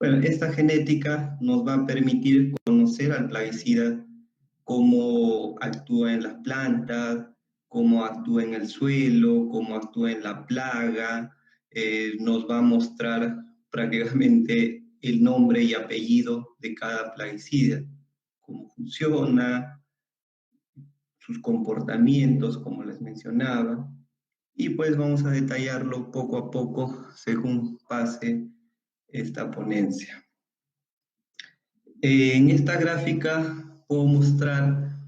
Bueno, esta genética nos va a permitir conocer al plaguicida, cómo actúa en las plantas, cómo actúa en el suelo, cómo actúa en la plaga. Nos va a mostrar prácticamente el nombre y apellido de cada plaguicida, cómo funciona, sus comportamientos, como les mencionaba, y pues vamos a detallarlo poco a poco según pase esta ponencia. En esta gráfica puedo mostrar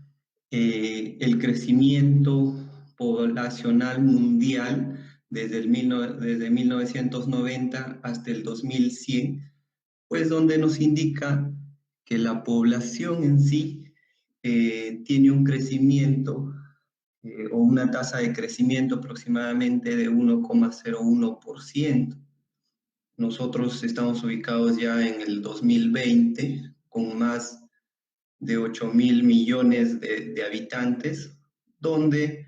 el crecimiento poblacional mundial desde 1990 hasta el 2100, pues donde nos indica que la población en sí tiene un crecimiento o una tasa de crecimiento aproximadamente de 1,01%. Nosotros estamos ubicados ya en el 2020 con más de 8.000 millones de habitantes, donde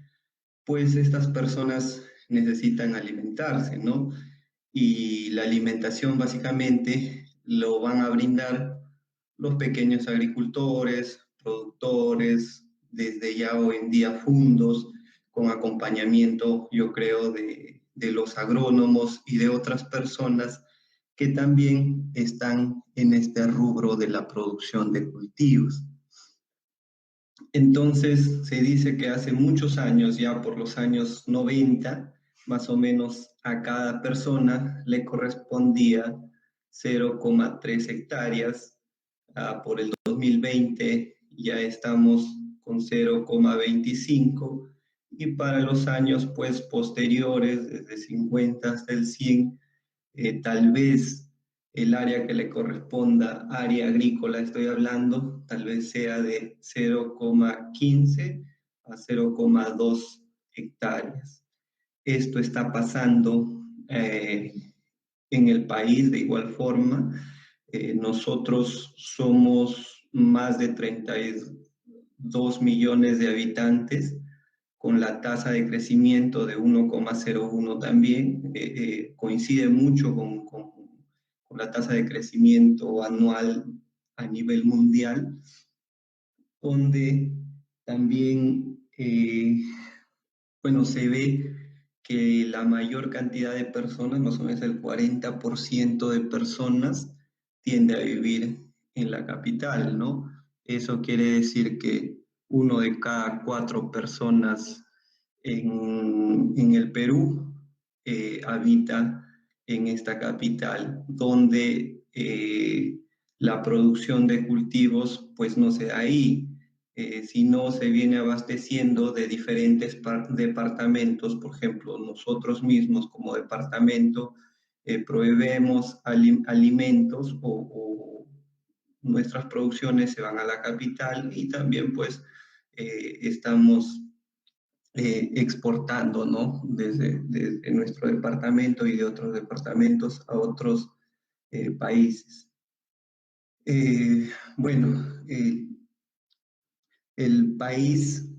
pues estas personas necesitan alimentarse, ¿no? Y la alimentación básicamente lo van a brindar los pequeños agricultores, productores, desde ya hoy en día fundos, con acompañamiento, yo creo, de los agrónomos y de otras personas que también están en este rubro de la producción de cultivos. Entonces, se dice que hace muchos años, ya por los años 90, más o menos a cada persona le correspondía 0,3 hectáreas. Por el 2020 ya estamos con 0,25 y para los años pues posteriores, desde 50 hasta el 100, tal vez el área que le corresponda, área agrícola estoy hablando, tal vez sea de 0,15 a 0,2 hectáreas. Esto está pasando en el país de igual forma. Nosotros somos más de 32 millones de habitantes, con la tasa de crecimiento de 1,01 también, coincide mucho con la tasa de crecimiento anual a nivel mundial, donde también, bueno, se ve que la mayor cantidad de personas, más o menos el 40% de personas, tiende a vivir en la capital, ¿no? Eso quiere decir que uno de cada 4 personas en el Perú habita en esta capital, donde la producción de cultivos pues no se da ahí, sino se viene abasteciendo de diferentes departamentos. Por ejemplo, nosotros mismos como departamento proveemos alimentos o nuestras producciones se van a la capital y también pues estamos exportando, ¿no? Desde nuestro departamento y de otros departamentos a otros países. Bueno, el país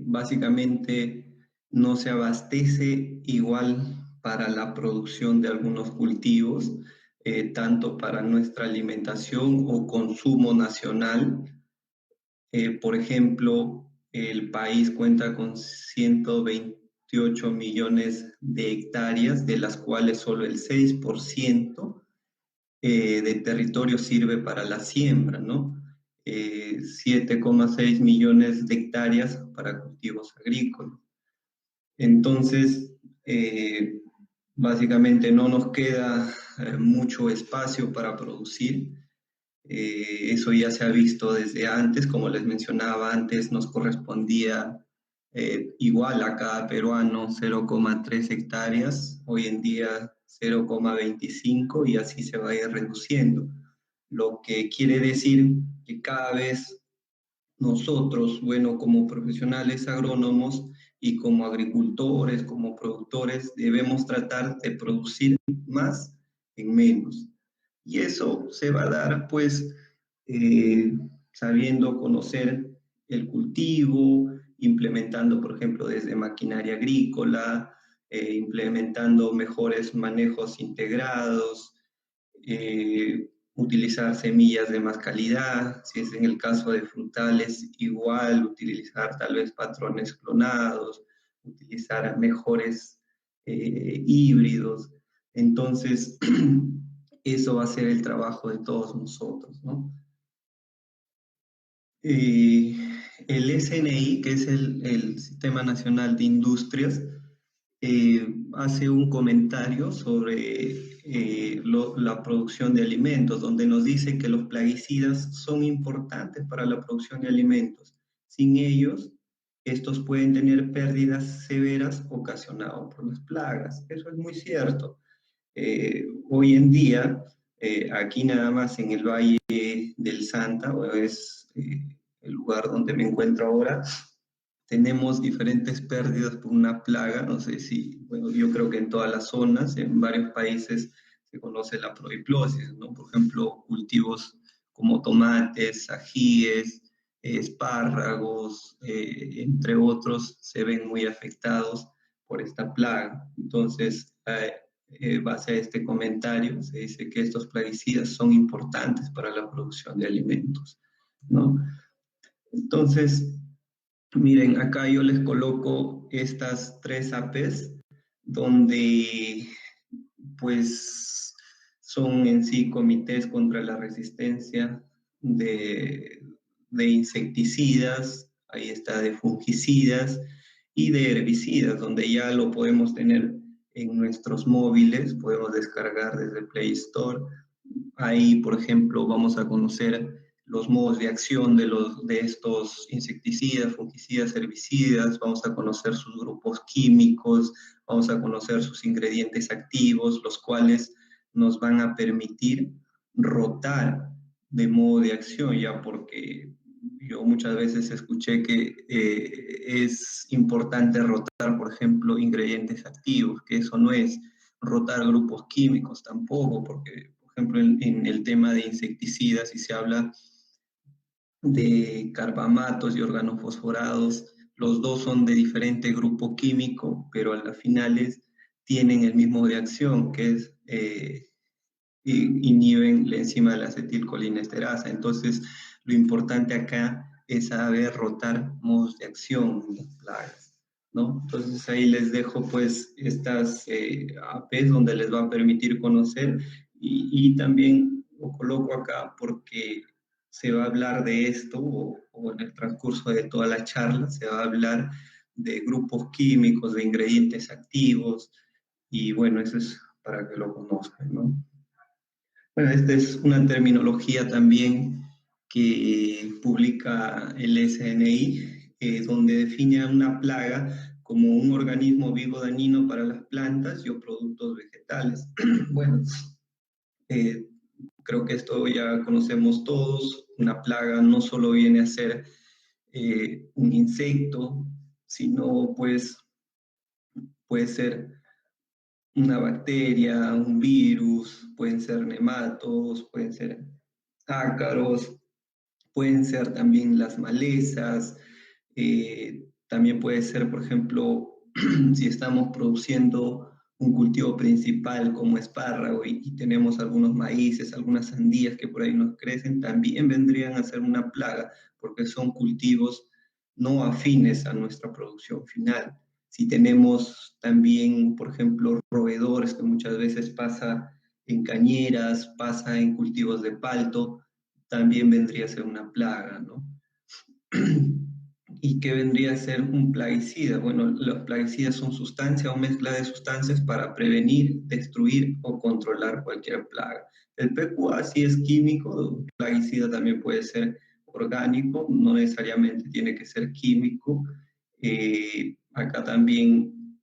básicamente no se abastece igual para la producción de algunos cultivos, tanto para nuestra alimentación o consumo nacional. Por ejemplo, el país cuenta con 128 millones de hectáreas, de las cuales solo el 6% de territorio sirve para la siembra, ¿no? 7,6 millones de hectáreas para cultivos agrícolas. Entonces, básicamente no nos queda mucho espacio para producir. Eso ya se ha visto desde antes, como les mencionaba antes, nos correspondía igual a cada peruano 0,3 hectáreas, hoy en día 0,25 y así se va a ir reduciendo, lo que quiere decir que cada vez nosotros, bueno, como profesionales agrónomos y como agricultores, como productores, debemos tratar de producir más en menos. Y eso se va a dar, pues, sabiendo conocer el cultivo, implementando, por ejemplo, desde maquinaria agrícola, implementando mejores manejos integrados, utilizar semillas de más calidad, si es en el caso de frutales, igual utilizar tal vez patrones clonados, utilizar mejores híbridos. Entonces, eso va a ser el trabajo de todos nosotros, ¿no? El SNI, que es el Sistema Nacional de Industrias, hace un comentario sobre la producción de alimentos, donde nos dice que los plaguicidas son importantes para la producción de alimentos. Sin ellos, estos pueden tener pérdidas severas ocasionadas por las plagas. Eso es muy cierto. Hoy en día, aquí nada más en el Valle del Santa, o es el lugar donde me encuentro ahora, tenemos diferentes pérdidas por una plaga, no sé si, bueno, yo creo que en todas las zonas, en varios países se conoce la prohiplosis, ¿no? Por ejemplo, cultivos como tomates, ajíes, espárragos, entre otros, se ven muy afectados por esta plaga. Entonces, base a este comentario, se dice que estos plaguicidas son importantes para la producción de alimentos, ¿no? Entonces, miren, acá yo les coloco estas tres APs, donde pues son en sí comités contra la resistencia de insecticidas, ahí está de fungicidas y de herbicidas, donde ya lo podemos tener en nuestros móviles, podemos descargar desde Play Store. Ahí, por ejemplo, vamos a conocer los modos de acción de estos insecticidas, fungicidas, herbicidas, vamos a conocer sus grupos químicos, vamos a conocer sus ingredientes activos, los cuales nos van a permitir rotar de modo de acción, ya porque yo muchas veces escuché que es importante rotar, por ejemplo, ingredientes activos, que eso no es rotar grupos químicos tampoco, porque, por ejemplo, en el tema de insecticidas, si se habla de carbamatos y organofosforados, los dos son de diferente grupo químico, pero a las finales tienen el mismo de acción, que es inhiben la enzima de la acetilcolinesterasa. Entonces, lo importante acá es saber rotar modos de acción en las plagas, ¿no? Entonces, ahí les dejo pues estas APs donde les va a permitir conocer y también lo coloco acá porque se va a hablar de esto o en el transcurso de toda la charla se va a hablar de grupos químicos, de ingredientes activos y bueno, eso es para que lo conozcan, ¿no? Bueno, esta es una terminología también que publica el SNI, donde define a una plaga como un organismo vivo dañino para las plantas y o productos vegetales. Bueno, eh, creo que esto ya conocemos todos. Una plaga no solo viene a ser un insecto, sino pues puede ser una bacteria, un virus, pueden ser nematodos, pueden ser ácaros, pueden ser también las malezas, también puede ser, por ejemplo, si estamos produciendo un cultivo principal como espárrago y tenemos algunos maíces, algunas sandías que por ahí nos crecen, también vendrían a ser una plaga porque son cultivos no afines a nuestra producción final. Si tenemos también, por ejemplo, roedores que muchas veces pasa en cañeras, pasa en cultivos de palto, también vendría a ser una plaga, ¿no? ¿Y qué vendría a ser un plaguicida? Bueno, los plaguicidas son sustancias o mezcla de sustancias para prevenir, destruir o controlar cualquier plaga. El PQA sí es químico, un plaguicida también puede ser orgánico, no necesariamente tiene que ser químico. Acá también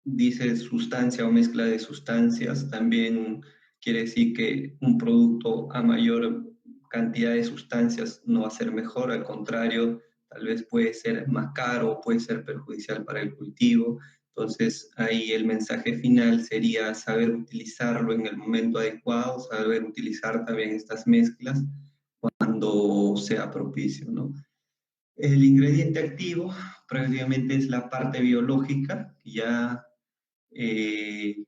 dice sustancia o mezcla de sustancias, también quiere decir que un producto a mayor cantidad de sustancias no va a ser mejor, al contrario, tal vez puede ser más caro, puede ser perjudicial para el cultivo. Entonces, ahí el mensaje final sería saber utilizarlo en el momento adecuado, saber utilizar también estas mezclas cuando sea propicio, ¿no? El ingrediente activo prácticamente es la parte biológica, que ya eh,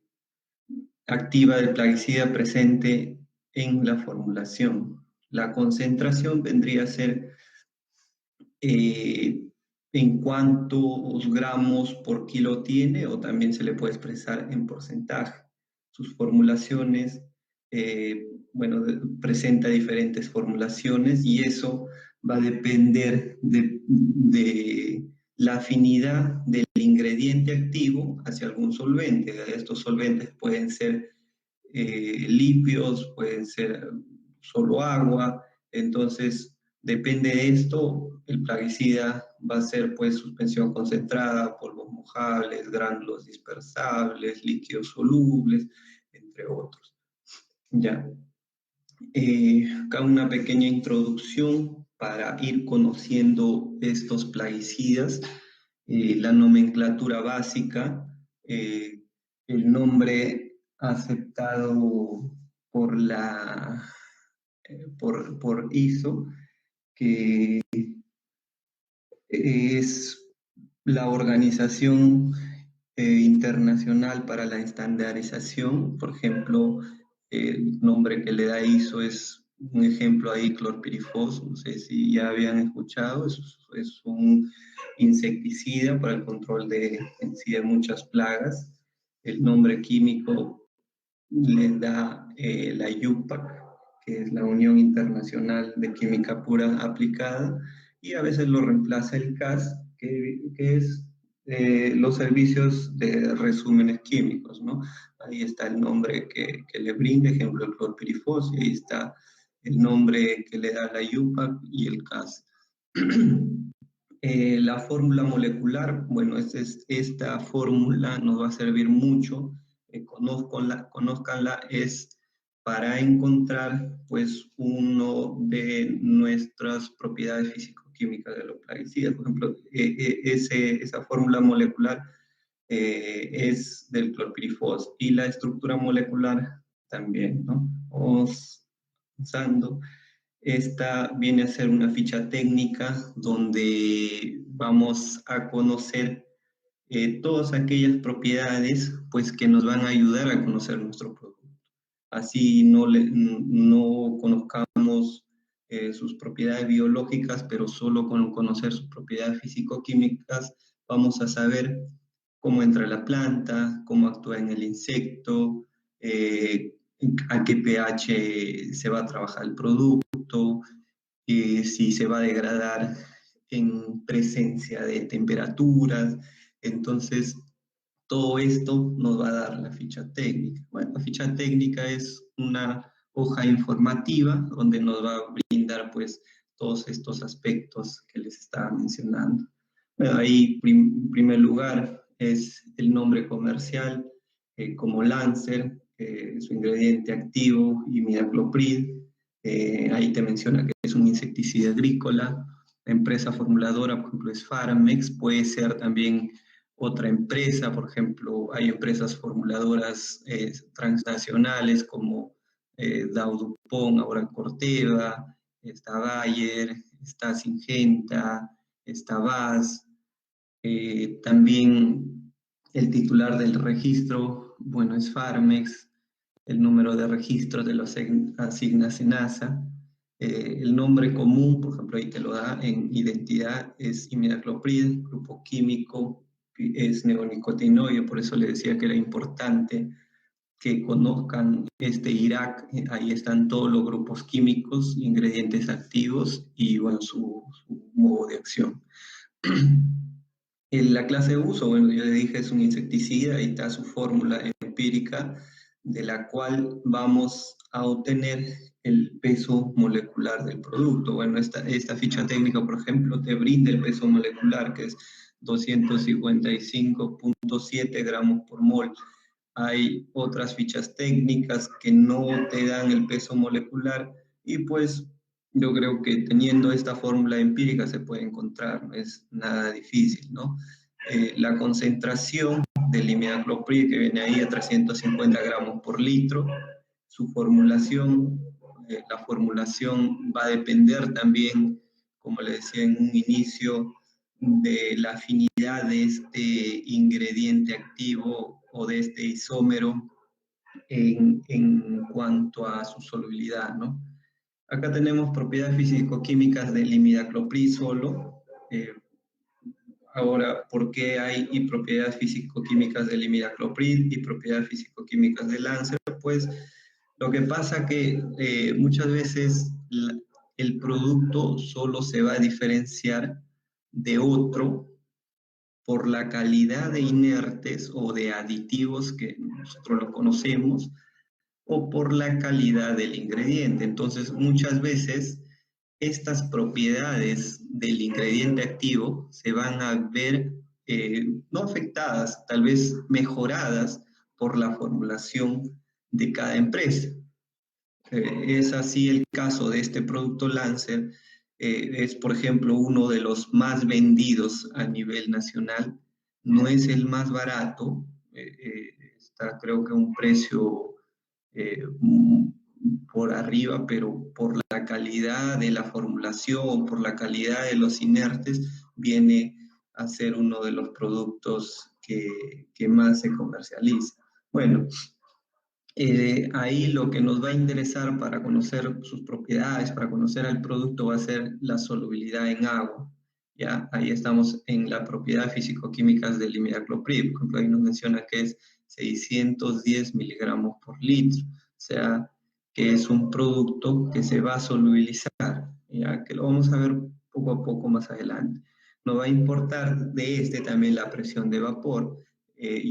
activa del plaguicida presente en la formulación. La concentración vendría a ser en cuántos gramos por kilo tiene, o también se le puede expresar en porcentaje. Sus formulaciones, bueno, presenta diferentes formulaciones y eso va a depender de la afinidad del ingrediente activo hacia algún solvente. Estos solventes pueden ser líquidos, pueden ser solo agua, entonces depende de esto, el plaguicida va a ser pues suspensión concentrada, polvos mojables, gránulos dispersables, líquidos solubles, entre otros. Ya. Acá una pequeña introducción para ir conociendo estos plaguicidas, la nomenclatura básica, el nombre aceptado por por ISO, que es la Organización Internacional para la Estandarización. Por ejemplo, el nombre que le da ISO es un ejemplo ahí, clorpirifos, no sé si ya habían escuchado, es un insecticida para el control en sí de muchas plagas. El nombre químico le da la IUPAC, que es la Unión Internacional de Química Pura Aplicada, y a veces lo reemplaza el CAS, que es los servicios de resúmenes químicos, ¿no? Ahí está el nombre que le brinda, ejemplo, el clorpirifos, y ahí está el nombre que le da la IUPAC y el CAS. La fórmula molecular, bueno, esta fórmula nos va a servir mucho, conózcanla, es para encontrar pues uno de nuestras propiedades físico-químicas de los plaguicidas. Por ejemplo, esa fórmula molecular es del clorpirifos y la estructura molecular también, ¿no? Vamos usando. Esta viene a ser una ficha técnica donde vamos a conocer todas aquellas propiedades pues, que nos van a ayudar a conocer nuestro producto. Así no conozcamos sus propiedades biológicas, pero solo con conocer sus propiedades físico-químicas vamos a saber cómo entra la planta, cómo actúa en el insecto, a qué pH se va a trabajar el producto, si se va a degradar en presencia de temperaturas. Entonces, todo esto nos va a dar la ficha técnica. Bueno, la ficha técnica es una hoja informativa donde nos va a brindar pues todos estos aspectos que les estaba mencionando. Bueno, ahí en primer lugar es el nombre comercial como Lancer, su ingrediente activo, imidacloprid. Ahí te menciona que es un insecticida agrícola. La empresa formuladora, por ejemplo, es Farmex, puede ser también otra empresa, por ejemplo, hay empresas formuladoras transnacionales como Dow DuPont, ahora Corteva, está Bayer, está Syngenta, está BASF, también el titular del registro, bueno, es Farmex, el número de registro te lo asigna SENASA, el nombre común, por ejemplo, ahí te lo da en identidad, es imidacloprid, grupo químico es neonicotinoide, por eso le decía que era importante que conozcan este IRAC, ahí están todos los grupos químicos, ingredientes activos y bueno, su modo de acción. En la clase de uso, bueno, yo le dije es un insecticida, ahí está su fórmula empírica, de la cual vamos a obtener el peso molecular del producto. Bueno, esta ficha técnica, por ejemplo, te brinda el peso molecular, que es 255.7 gramos por mol. Hay otras fichas técnicas que no te dan el peso molecular y pues yo creo que teniendo esta fórmula empírica se puede encontrar, no es nada difícil, ¿no? La concentración del imidacloprid que viene ahí a 350 gramos por litro, su formulación, la formulación va a depender también, como le decía en un inicio, de la afinidad de este ingrediente activo o de este isómero en cuanto a su solubilidad, ¿no? Acá tenemos propiedades físico-químicas del imidacloprid solo. Ahora, ¿por qué hay y propiedades físico-químicas del imidacloprid y propiedades físico-químicas del Lancer? Pues lo que pasa que muchas veces el producto solo se va a diferenciar de otro por la calidad de inertes o de aditivos que nosotros lo conocemos o por la calidad del ingrediente. Entonces, muchas veces estas propiedades del ingrediente activo se van a ver no afectadas, tal vez mejoradas por la formulación de cada empresa. Es así el caso de este producto Lancer. Es, por ejemplo, uno de los más vendidos a nivel nacional. No es el más barato, está creo que a un precio por arriba, pero por la calidad de la formulación, por la calidad de los inertes, viene a ser uno de los productos que más se comercializa. Bueno, ahí lo que nos va a interesar para conocer sus propiedades, para conocer el producto, va a ser la solubilidad en agua. ¿Ya? Ahí estamos en la propiedad físico-químicas del imidacloprid. Por ejemplo, ahí nos menciona que es 610 miligramos por litro. O sea, que es un producto que se va a solubilizar, ¿ya? Que lo vamos a ver poco a poco más adelante. Nos va a importar de este también la presión de vapor.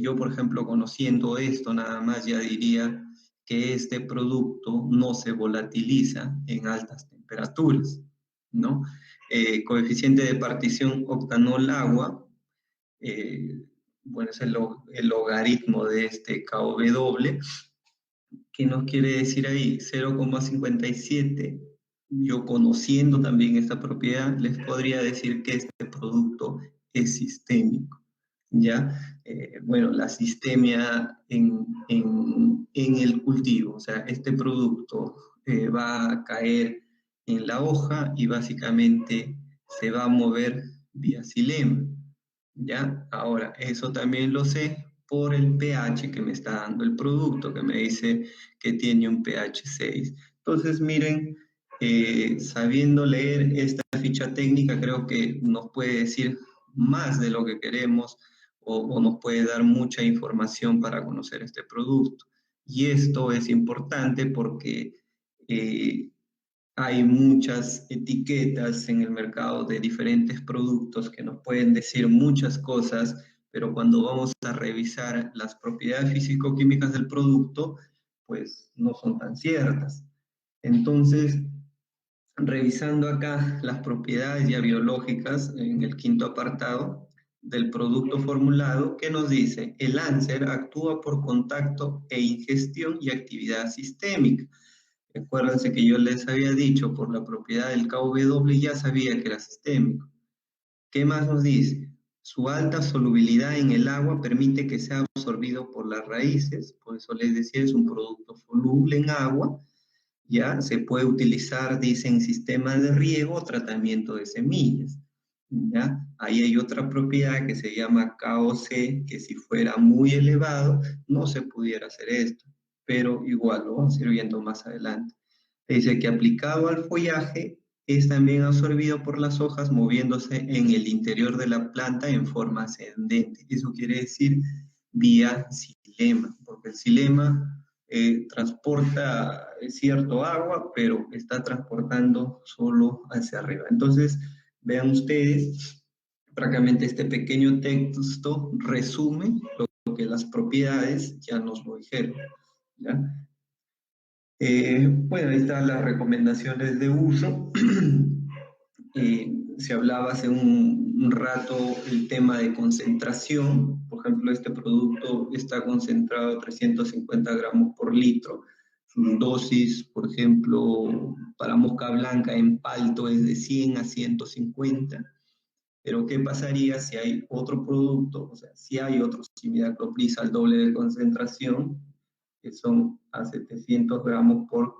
Yo, por ejemplo, conociendo esto, nada más ya diría que este producto no se volatiliza en altas temperaturas, ¿no? Coeficiente de partición octanol-agua, bueno, es el logaritmo de este KW. ¿Qué nos quiere decir ahí? 0,57. Yo conociendo también esta propiedad, les podría decir que este producto es sistémico. ¿Ya? Bueno, la sistemia en el cultivo, o sea, este producto va a caer en la hoja y básicamente se va a mover vía xilema, ¿ya? Ahora, eso también lo sé por el pH que me está dando el producto, que me dice que tiene un pH 6. Entonces, miren, sabiendo leer esta ficha técnica, creo que nos puede decir más de lo que queremos o nos puede dar mucha información para conocer este producto. Y esto es importante porque hay muchas etiquetas en el mercado de diferentes productos que nos pueden decir muchas cosas, pero cuando vamos a revisar las propiedades físico-químicas del producto, pues no son tan ciertas. Entonces, revisando acá las propiedades ya biológicas en el quinto apartado del producto formulado, ¿qué nos dice? El Lancer actúa por contacto e ingestión y actividad sistémica. Acuérdense que yo les había dicho por la propiedad del KW, ya sabía que era sistémico. ¿Qué más nos dice? Su alta solubilidad en el agua permite que sea absorbido por las raíces, por eso les decía, es un producto soluble en agua. Ya se puede utilizar, dicen, sistemas de riego o tratamiento de semillas. ¿Ya? Ahí hay otra propiedad que se llama KOC, que si fuera muy elevado, no se pudiera hacer esto, pero igual lo vamos a ir viendo más adelante. Dice que aplicado al follaje, es también absorbido por las hojas moviéndose en el interior de la planta en forma ascendente. Eso quiere decir vía xilema, porque el xilema transporta cierto agua, pero está transportando solo hacia arriba. Entonces, vean ustedes, prácticamente este pequeño texto resume lo que las propiedades ya nos lo dijeron. ¿Ya? Bueno, ahí están las recomendaciones de uso. Se hablaba hace un rato el tema de concentración. Por ejemplo, este producto está concentrado a 350 gramos por litro. Su dosis, por ejemplo, para mosca blanca en palto es de 100 a 150. Pero ¿qué pasaría si hay otro producto? O sea, si hay otro imidacloprid al doble de concentración, que son a 700 gramos por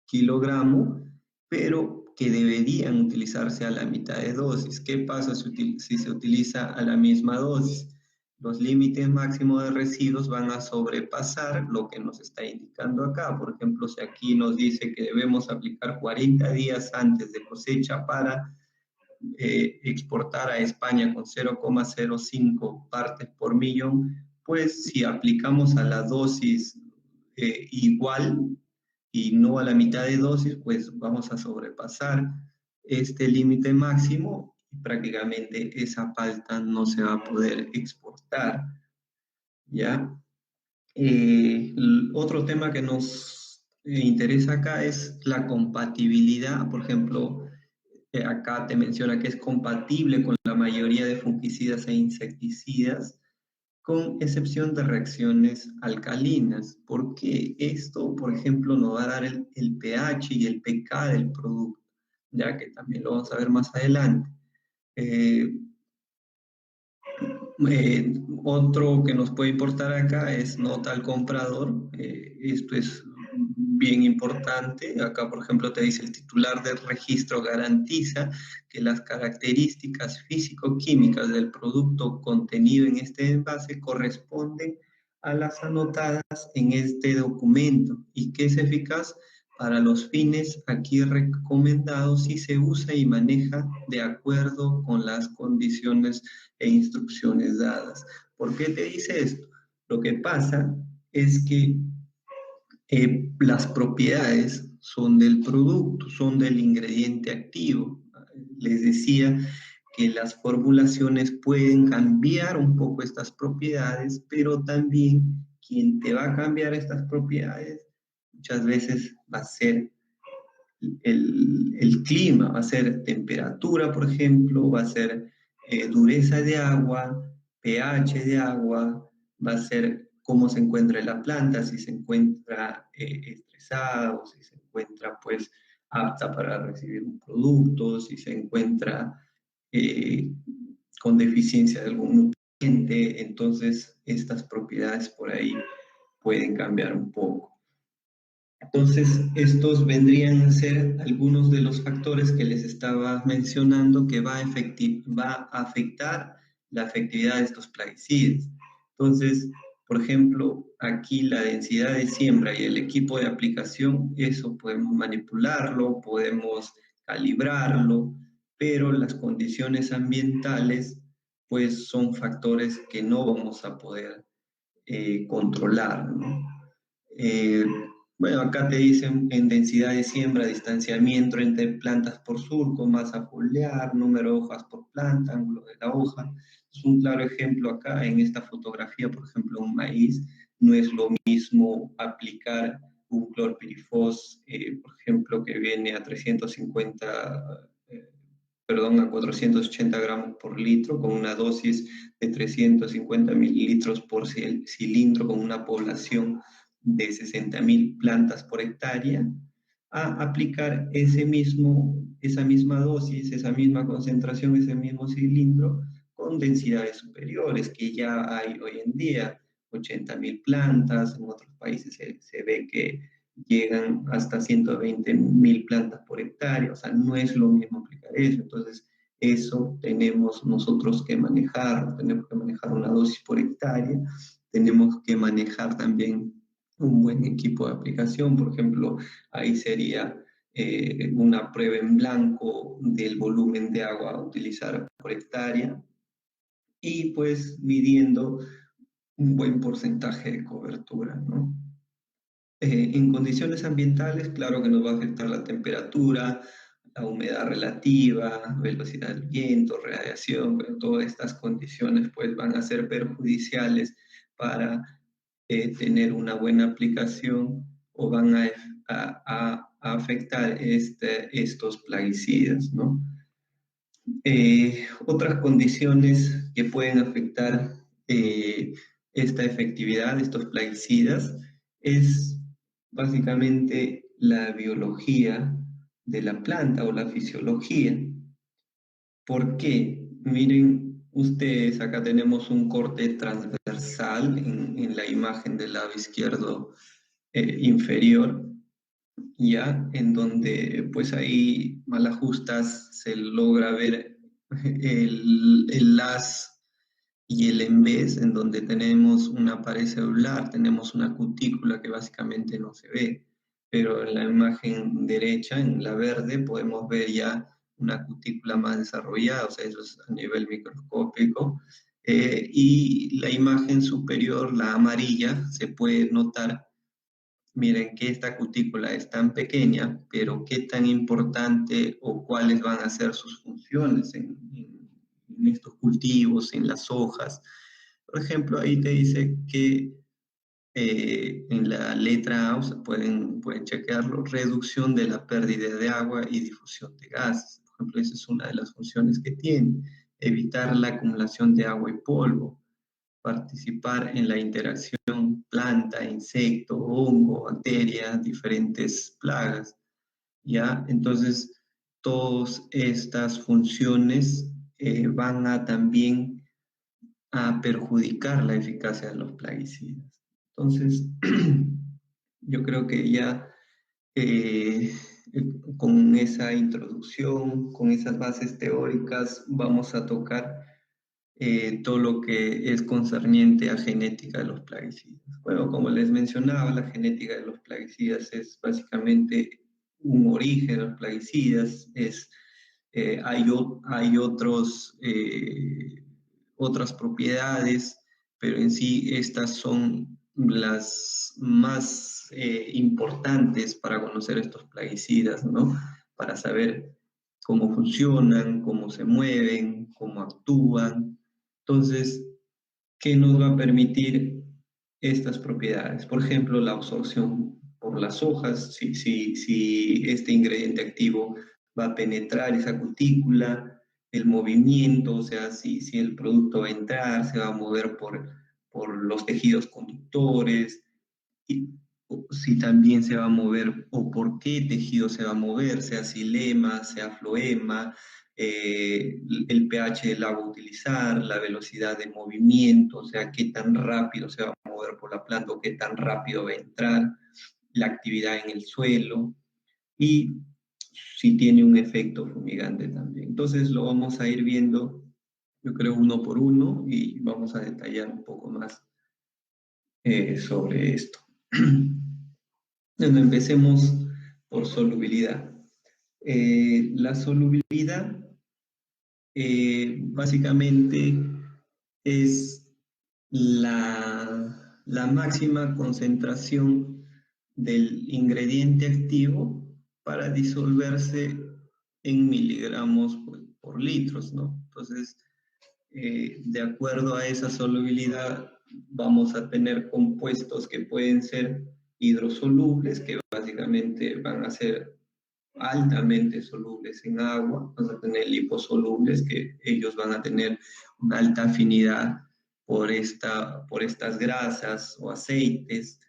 kilogramo, pero que deberían utilizarse a la mitad de dosis. ¿Qué pasa si se utiliza a la misma dosis? los límites máximos de residuos van a sobrepasar lo que nos está indicando acá. Por ejemplo, si aquí nos dice que debemos aplicar 40 días antes de cosecha para exportar a España con 0,05 partes por millón, pues si aplicamos a la dosis igual y no a la mitad de dosis, pues vamos a sobrepasar este límite máximo y prácticamente esa palta no se va a poder exportar, ¿ya? Otro tema que nos interesa acá es la compatibilidad. Por ejemplo, acá te menciona que es compatible con la mayoría de fungicidas e insecticidas, con excepción de reacciones alcalinas, porque esto, por ejemplo, nos va a dar el pH y el pK del producto, ya que también lo vamos a ver más adelante. Eh, Otro que nos puede importar acá es nota al comprador. Esto es bien importante. Acá, por ejemplo, te dice el titular del registro garantiza que las características físico-químicas del producto contenido en este envase corresponden a las anotadas en este documento y que es eficaz para los fines aquí recomendados si se usa y maneja de acuerdo con las condiciones e instrucciones dadas. ¿Por qué te dice esto? Lo que pasa es que las propiedades son del producto, son del ingrediente activo. Les decía que las formulaciones pueden cambiar un poco estas propiedades, pero también quien te va a cambiar estas propiedades muchas veces va a ser el clima, va a ser temperatura, por ejemplo, va a ser dureza de agua, pH de agua, va a ser cómo se encuentra la planta, si se encuentra estresada o si se encuentra pues apta para recibir un producto, si se encuentra eh, con deficiencia de algún nutriente, entonces estas propiedades por ahí pueden cambiar un poco. Entonces, estos vendrían a ser algunos de los factores que les estaba mencionando que va a afectar la efectividad de estos plaguicidas. Entonces, por ejemplo, aquí la densidad de siembra y el equipo de aplicación, eso podemos manipularlo, podemos calibrarlo, pero las condiciones ambientales, pues son factores que no vamos a poder controlar, ¿no? Eh, bueno, acá te dicen en densidad de siembra, distanciamiento entre plantas por surco, masa foliar, número de hojas por planta, ángulo de la hoja. Es un claro ejemplo acá en esta fotografía, por ejemplo, un maíz. No es lo mismo aplicar un clorpirifos, por ejemplo, que viene a 350, perdón, a 480 gramos por litro, con una dosis de 350 mililitros por cilindro, con una población de 60.000 plantas por hectárea, a aplicar esa misma dosis, esa misma concentración, ese mismo cilindro con densidades superiores que ya hay hoy en día, 80.000 plantas, en otros países se ve que llegan hasta 120.000 plantas por hectárea, o sea, no es lo mismo aplicar eso. Entonces, eso tenemos nosotros que manejar, tenemos que manejar una dosis por hectárea, tenemos que manejar también un buen equipo de aplicación. Por ejemplo, ahí sería una prueba en blanco del volumen de agua a utilizar por hectárea y pues midiendo un buen porcentaje de cobertura, ¿no? En condiciones ambientales, claro que nos va a afectar la temperatura, la humedad relativa, velocidad del viento, radiación, pero todas estas condiciones pues van a ser perjudiciales para tener una buena aplicación o van a afectar estos plaguicidas, ¿no? Otras condiciones que pueden afectar esta efectividad de estos plaguicidas es básicamente la biología de la planta o la fisiología. ¿Por qué? Miren ustedes, acá tenemos un corte transversal en la imagen del lado izquierdo inferior, ya en donde pues ahí mal ajustas se logra ver el haz y el en vez, en donde tenemos una pared celular, tenemos una cutícula que básicamente no se ve, pero en la imagen derecha, en la verde, podemos ver ya una cutícula más desarrollada, o sea, eso es a nivel microscópico. Y la imagen superior, la amarilla, se puede notar. Miren que esta cutícula es tan pequeña, pero qué tan importante o cuáles van a ser sus funciones en estos cultivos, en las hojas. Por ejemplo, ahí te dice que en la letra A, o sea, pueden chequearlo, reducción de la pérdida de agua y difusión de gases. Por ejemplo, esa es una de las funciones que tiene, evitar la acumulación de agua y polvo, participar en la interacción planta, insecto, hongo, bacteria, diferentes plagas, ¿ya? Entonces, todas estas funciones van a también a perjudicar la eficacia de los plaguicidas. Entonces, yo creo que ya eh, con esa introducción, con esas bases teóricas, vamos a tocar todo lo que es concerniente a genética de los plaguicidas. Bueno, como les mencionaba, la genética de los plaguicidas es básicamente un origen de los plaguicidas, hay otras propiedades, pero en sí estas son las más importantes para conocer estos plaguicidas, ¿no? Para saber cómo funcionan, cómo se mueven, cómo actúan. Entonces, ¿qué nos va a permitir estas propiedades? Por ejemplo, la absorción por las hojas, si este ingrediente activo va a penetrar esa cutícula, el movimiento, o sea, si el producto va a entrar, se va a mover por los tejidos conductores, y si también se va a mover o por qué tejido se va a mover, sea xilema, sea floema, el pH del agua a utilizar, la velocidad de movimiento, o sea, qué tan rápido se va a mover por la planta o qué tan rápido va a entrar, la actividad en el suelo y si tiene un efecto fumigante también. Entonces lo vamos a ir viendo, yo creo, uno por uno y vamos a detallar un poco más sobre esto. Bueno, empecemos por solubilidad. La solubilidad básicamente es la máxima concentración del ingrediente activo para disolverse en miligramos por litros, ¿no? Entonces, de acuerdo a esa solubilidad, vamos a tener compuestos que pueden ser hidrosolubles, que básicamente van a ser altamente solubles en agua, vamos a tener liposolubles, que ellos van a tener una alta afinidad por estas grasas o aceites.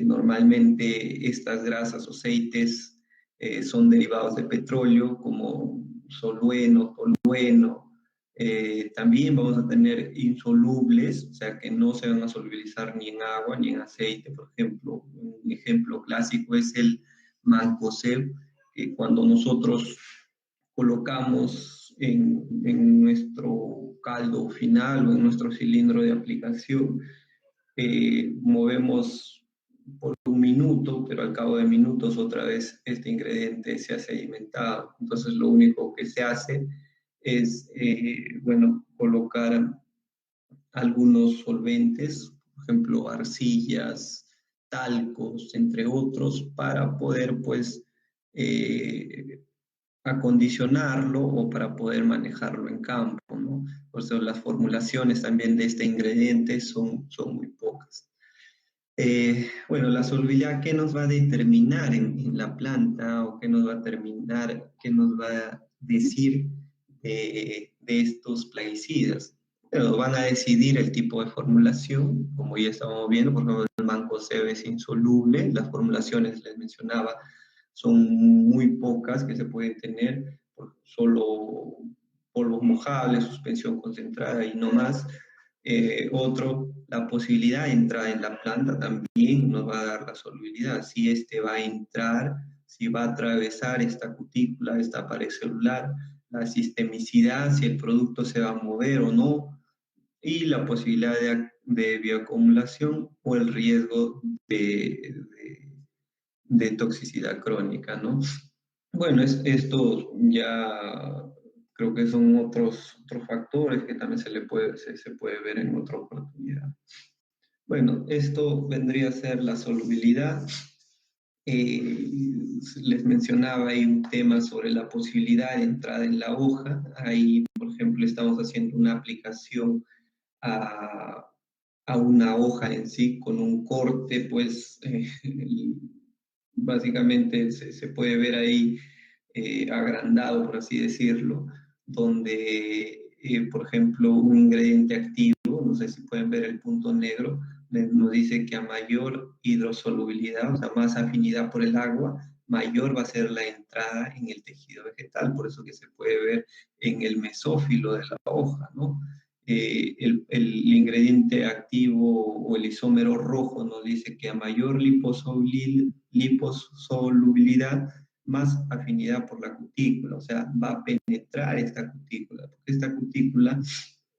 Normalmente estas grasas o aceites son derivados de petróleo, como solueno, tolueno. También vamos a tener insolubles, o sea que no se van a solubilizar ni en agua ni en aceite. Por ejemplo, un ejemplo clásico es el mancozeb, que cuando nosotros colocamos en nuestro caldo final o en nuestro cilindro de aplicación, movemos por un minuto, pero al cabo de minutos otra vez este ingrediente se ha sedimentado. Entonces lo único que se hace es, bueno, colocar algunos solventes, por ejemplo, arcillas, talcos, entre otros, para poder, pues, eh, acondicionarlo o para poder manejarlo en campo, ¿no? Por eso las formulaciones también de este ingrediente son muy pocas. Bueno, la solubilidad, ¿qué nos va a determinar en la planta o qué nos va a determinar, qué nos va a decir de estos plaguicidas? Bueno, van a decidir el tipo de formulación, como ya estábamos viendo, por ejemplo, el mancozeb es insoluble, las formulaciones, les mencionaba, son muy pocas que se pueden tener, por solo polvos mojables, suspensión concentrada y no más. Otro, la posibilidad de entrar en la planta también nos va a dar la solubilidad. Si este va a entrar, si va a atravesar esta cutícula, esta pared celular, la sistemicidad, si el producto se va a mover o no, y la posibilidad de bioacumulación o el riesgo de toxicidad crónica, ¿no? Bueno, esto ya creo que son otros factores que también se puede ver en otra oportunidad. Bueno, esto vendría a ser la solubilidad. Les mencionaba ahí un tema sobre la posibilidad de entrada en la hoja. Ahí, por ejemplo, estamos haciendo una aplicación a, a una hoja en sí con un corte, pues básicamente se puede ver ahí agrandado, por así decirlo, donde, por ejemplo, un ingrediente activo, no sé si pueden ver el punto negro, nos dice que a mayor hidrosolubilidad, o sea, más afinidad por el agua, mayor va a ser la entrada en el tejido vegetal, por eso que se puede ver en el mesófilo de la hoja, ¿no? El ingrediente activo o el isómero rojo nos dice que a mayor liposolubilidad, más afinidad por la cutícula, o sea, va a penetrar esta cutícula, porque esta cutícula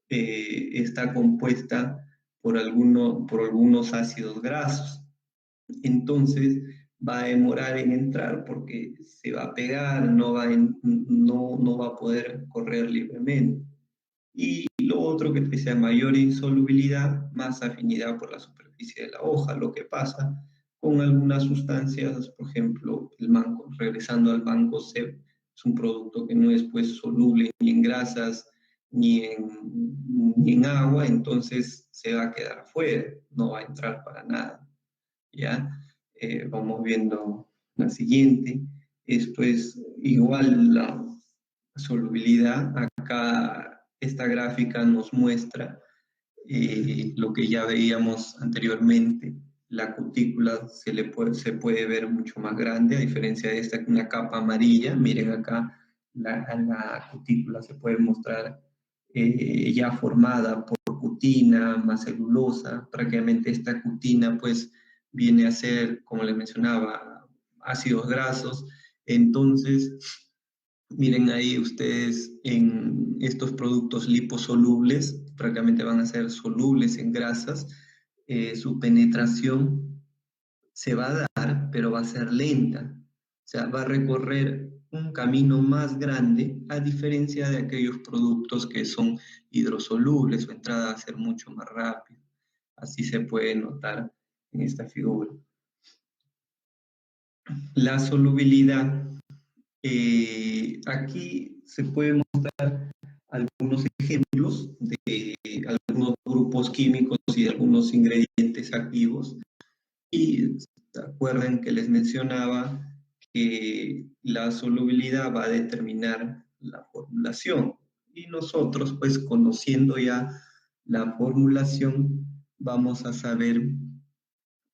está compuesta por algunos ácidos grasos. Entonces, va a demorar en entrar porque se va a pegar, no va a poder correr libremente. Y lo otro que sea mayor insolubilidad, más afinidad por la superficie de la hoja, lo que pasa con algunas sustancias, por ejemplo, el mango, regresando al mango C, es un producto que no es pues soluble ni en grasas ni en agua, entonces se va a quedar afuera, no va a entrar para nada, ¿ya? Vamos viendo la siguiente. Esto es igual la solubilidad. Acá esta gráfica nos muestra lo que ya veíamos anteriormente. La cutícula se puede ver mucho más grande, a diferencia de esta, una capa amarilla. Miren acá, la cutícula se puede mostrar ya formada por cutina más celulosa. Prácticamente esta cutina pues viene a ser, como les mencionaba, ácidos grasos. Entonces, miren ahí ustedes en estos productos liposolubles, prácticamente van a ser solubles en grasas, su penetración se va a dar, pero va a ser lenta. O sea, va a recorrer un camino más grande a diferencia de aquellos productos que son hidrosolubles, su entrada va a ser mucho más rápida. Así se puede notar en esta figura. La solubilidad. Aquí se puede mostrar algunos ejemplos de algunos grupos químicos y de algunos ingredientes activos. Y recuerden que les mencionaba que la solubilidad va a determinar la formulación. Y nosotros, pues conociendo ya la formulación, vamos a saber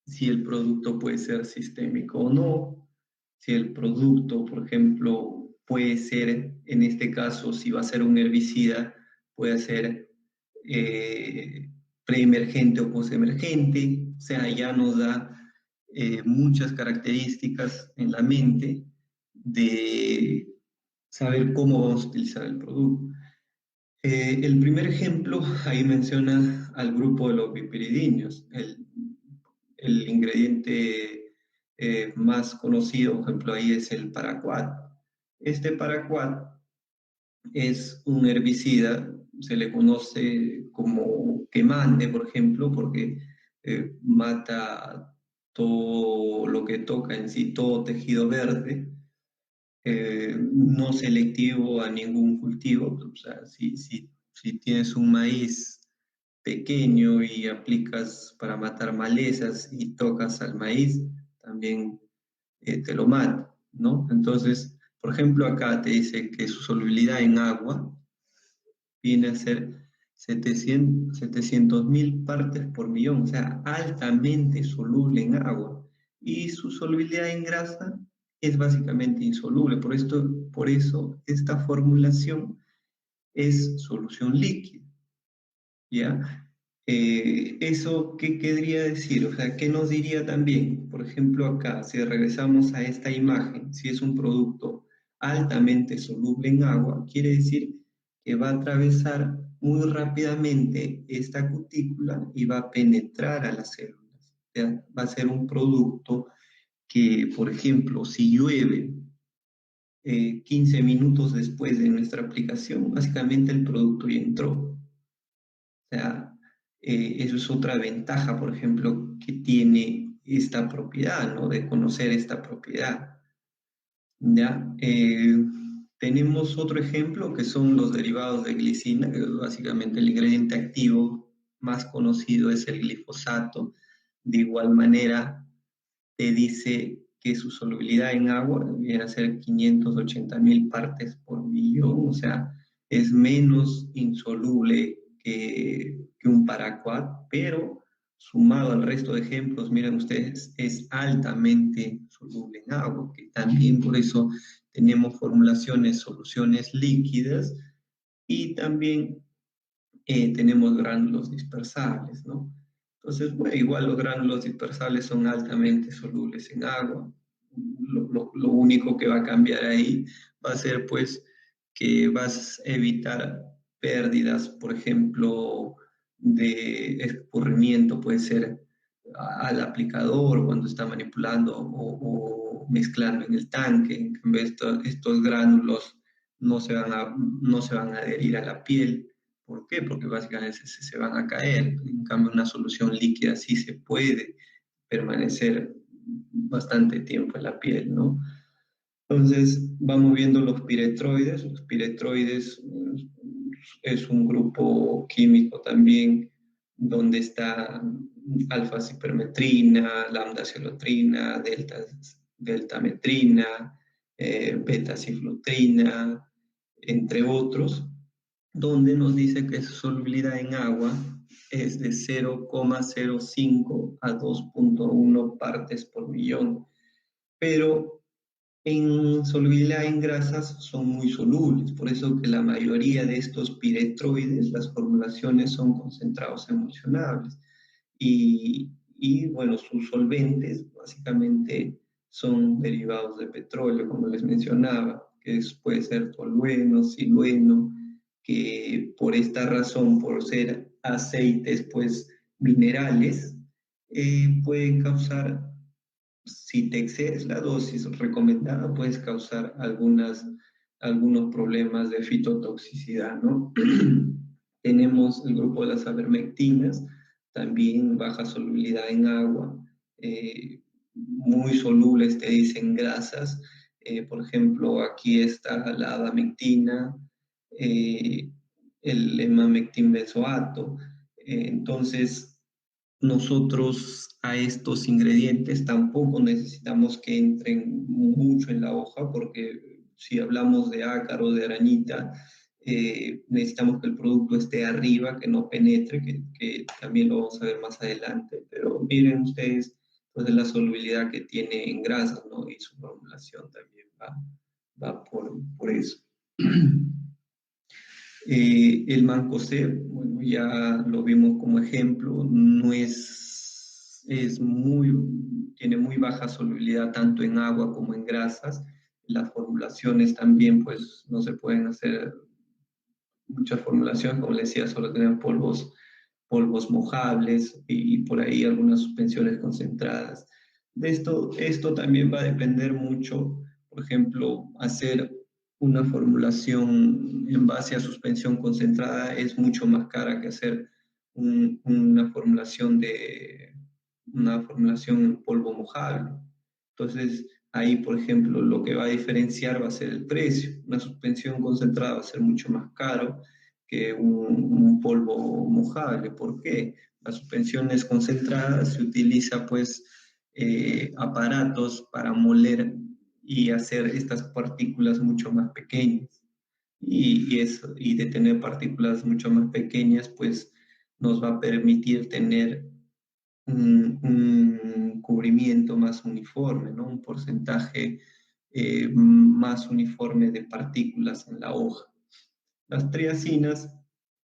si el producto puede ser sistémico o no, si el producto, por ejemplo, puede ser, en este caso, si va a ser un herbicida, puede ser preemergente o postemergente, o sea, ya nos da muchas características en la mente de saber cómo vamos a utilizar el producto. El primer ejemplo, ahí menciona al grupo de los piperidinios, el ingrediente más conocido, por ejemplo, ahí es el paraquat. Este paraquat es un herbicida, se le conoce como quemante, por ejemplo, porque mata todo lo que toca en sí, todo tejido verde, no selectivo a ningún cultivo. O sea, si tienes un maíz pequeño y aplicas para matar malezas y tocas al maíz, también te lo mata, ¿no? Entonces, por ejemplo, acá te dice que su solubilidad en agua viene a ser 700.000 partes por millón, o sea, altamente soluble en agua. Y su solubilidad en grasa es básicamente insoluble. Por eso esta formulación es solución líquida, ¿ya? ¿Eso qué querría decir? O sea, ¿qué nos diría también? Por ejemplo, acá, si regresamos a esta imagen, si es un producto altamente soluble en agua, quiere decir que va a atravesar muy rápidamente esta cutícula y va a penetrar a las células. O sea, va a ser un producto que, por ejemplo, si llueve 15 minutos después de nuestra aplicación, básicamente el producto ya entró. O sea, eso es otra ventaja, por ejemplo, que tiene esta propiedad, ¿no? De conocer esta propiedad. ¿Ya? Tenemos otro ejemplo que son los derivados de glicina, que básicamente el ingrediente activo más conocido es el glifosato. De igual manera, te dice que su solubilidad en agua viene a ser 580.000 partes por millón, o sea, es menos insoluble que un paraquat, pero sumado al resto de ejemplos, miren ustedes, es altamente soluble en agua, que también por eso tenemos formulaciones, soluciones líquidas y también tenemos gránulos dispersables, ¿no? Entonces, bueno, igual los gránulos dispersables son altamente solubles en agua. Lo único que va a cambiar ahí va a ser, pues, que vas a evitar pérdidas, por ejemplo, de escurrimiento, puede ser al aplicador cuando está manipulando o mezclando en el tanque. En cambio, estos gránulos no se van a adherir a la piel. ¿Por qué? Porque básicamente se van a caer. En cambio, una solución líquida sí se puede permanecer bastante tiempo en la piel, ¿no? Entonces, vamos viendo los piretroides. Los piretroides es un grupo químico también donde está alfa-cipermetrina, lambda-cilotrina, deltametrina, beta-ciflotrina, entre otros, donde nos dice que su solubilidad en agua es de 0,05 a 2,1 partes por millón, pero en solubilidad en grasas son muy solubles, por eso que la mayoría de estos piretroides, las formulaciones son concentrados emulsionables. Y bueno, sus solventes básicamente son derivados de petróleo, como les mencionaba, que puede ser tolueno, silueno, que por esta razón, por ser aceites pues minerales, pueden causar, si te excedes la dosis recomendada, puedes causar algunos problemas de fitotoxicidad, ¿no? Tenemos el grupo de las avermectinas, también baja solubilidad en agua, muy solubles, te dicen grasas. Por ejemplo, aquí está la adamectina, eh, el emamectin benzoato. Entonces, nosotros a estos ingredientes tampoco necesitamos que entren mucho en la hoja, porque si hablamos de ácaro, de arañita, necesitamos que el producto esté arriba, que no penetre, que también lo vamos a ver más adelante. Pero miren ustedes, pues de la solubilidad que tiene en grasas, ¿no? Y su formulación también va por eso. El Mancoseb, bueno, ya lo vimos como ejemplo, no tiene muy baja solubilidad tanto en agua como en grasas. Las formulaciones también, pues, no se pueden hacer muchas formulaciones, como les decía, solo tienen polvos mojables y por ahí algunas suspensiones concentradas. Esto también va a depender mucho, por ejemplo, hacer una formulación en base a suspensión concentrada es mucho más cara que hacer una formulación en polvo mojable. Entonces, ahí, por ejemplo, lo que va a diferenciar va a ser el precio. Una suspensión concentrada va a ser mucho más caro que un polvo mojable. ¿Por qué? Las suspensiones concentradas se utiliza pues aparatos para moler y hacer estas partículas mucho más pequeñas. Y de tener partículas mucho más pequeñas, pues nos va a permitir tener un cubrimiento más uniforme, ¿no? Un porcentaje más uniforme de partículas en la hoja. Las triacinas,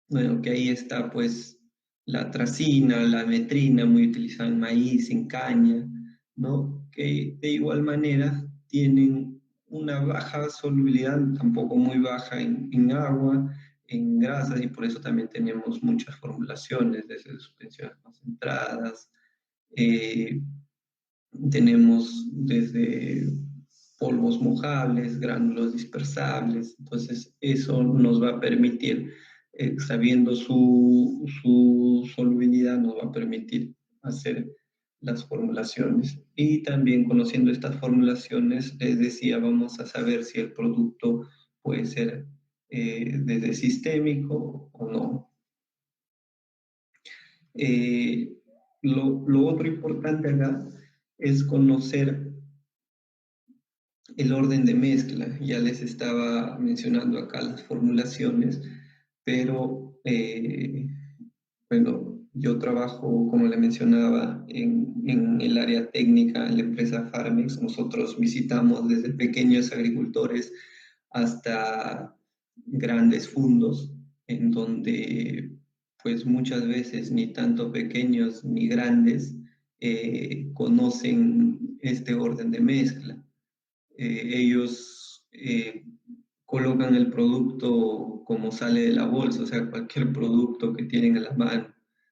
bueno, que ahí está pues la tracina, la metrina, muy utilizada en maíz, en caña, ¿no? Que de igual manera tienen una baja solubilidad, tampoco muy baja en agua, en grasas y por eso también tenemos muchas formulaciones, desde suspensiones concentradas, eh, tenemos desde polvos mojables, gránulos dispersables, entonces eso nos va a permitir, sabiendo su solubilidad, nos va a permitir hacer las formulaciones. Y también conociendo estas formulaciones, les decía, vamos a saber si el producto puede ser desde sistémico o no. Eh, lo otro importante acá es conocer el orden de mezcla. Ya les estaba mencionando acá las formulaciones, pero bueno, yo trabajo, como le mencionaba, en el área técnica en la empresa Farmex. Nosotros visitamos desde pequeños agricultores hasta grandes fundos, en donde pues muchas veces ni tanto pequeños ni grandes conocen este orden de mezcla. Ellos colocan el producto como sale de la bolsa, o sea, cualquier producto que tienen a la mano.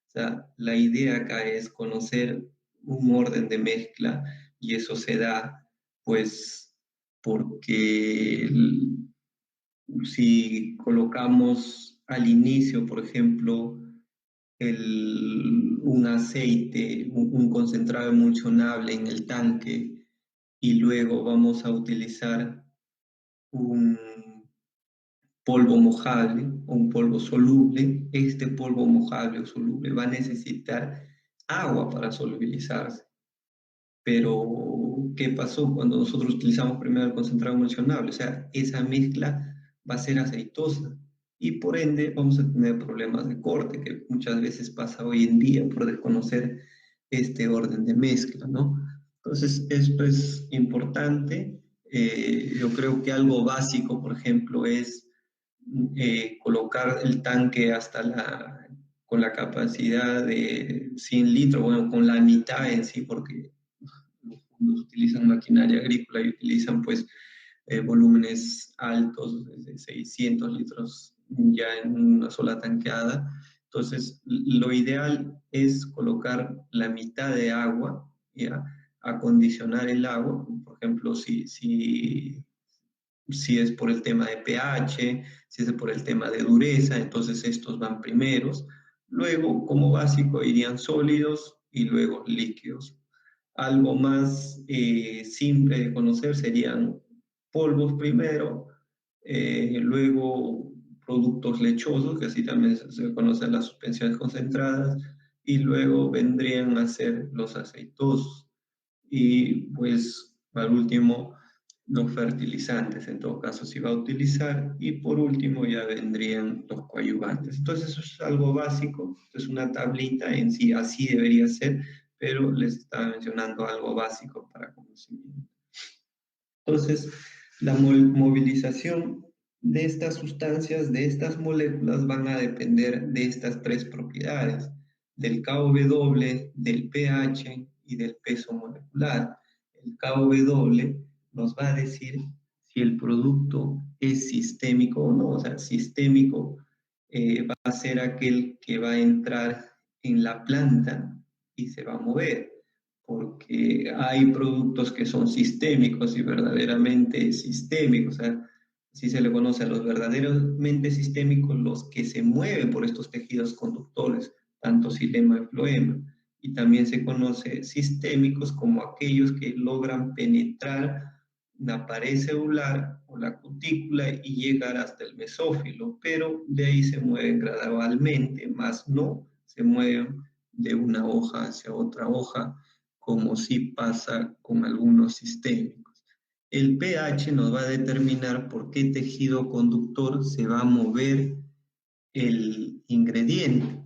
O sea, la idea acá es conocer un orden de mezcla y eso se da, pues, porque si colocamos al inicio, por ejemplo, un aceite, un concentrado emulsionable en el tanque y luego vamos a utilizar un polvo mojable o un polvo soluble, este polvo mojable o soluble va a necesitar agua para solubilizarse. Pero, ¿qué pasó cuando nosotros utilizamos primero el concentrado emulsionable? O sea, esa mezcla va a ser aceitosa y por ende vamos a tener problemas de corte, que muchas veces pasa hoy en día por desconocer este orden de mezcla, ¿no? Entonces, esto es importante. Yo creo que algo básico, por ejemplo, es colocar el tanque con la capacidad de 100 litros, bueno, con la mitad en sí, porque los fondos utilizan maquinaria agrícola y utilizan pues volúmenes altos, desde 600 litros ya en una sola tanqueada. Entonces, lo ideal es colocar la mitad de agua, ¿ya? Acondicionar el agua, por ejemplo, si es por el tema de pH, si es por el tema de dureza, entonces estos van primeros. Luego, como básico, irían sólidos y luego líquidos. Algo más simple de conocer serían polvos primero, luego productos lechosos, que así también se conocen las suspensiones concentradas, y luego vendrían a ser los aceitosos. Y pues al último, los fertilizantes, en todo caso, si va a utilizar. Y por último ya vendrían los coadyuvantes. Entonces eso es algo básico, es una tablita en sí, así debería ser, pero les estaba mencionando algo básico para conocimiento. Entonces, la movilización de estas sustancias, de estas moléculas, van a depender de estas tres propiedades, del KW, del pH y del peso molecular. El KW nos va a decir si el producto es sistémico o no. O sea, sistémico va a ser aquel que va a entrar en la planta y se va a mover, porque hay productos que son sistémicos y verdaderamente sistémicos. O sea, si se le conoce a los verdaderamente sistémicos, los que se mueven por estos tejidos conductores, tanto xilema y floema. Y también se conoce sistémicos como aquellos que logran penetrar la pared celular o la cutícula y llegar hasta el mesófilo, pero de ahí se mueven gradualmente, más no se mueven de una hoja hacia otra hoja, como sí pasa con algunos sistémicos. El pH nos va a determinar por qué tejido conductor se va a mover el ingrediente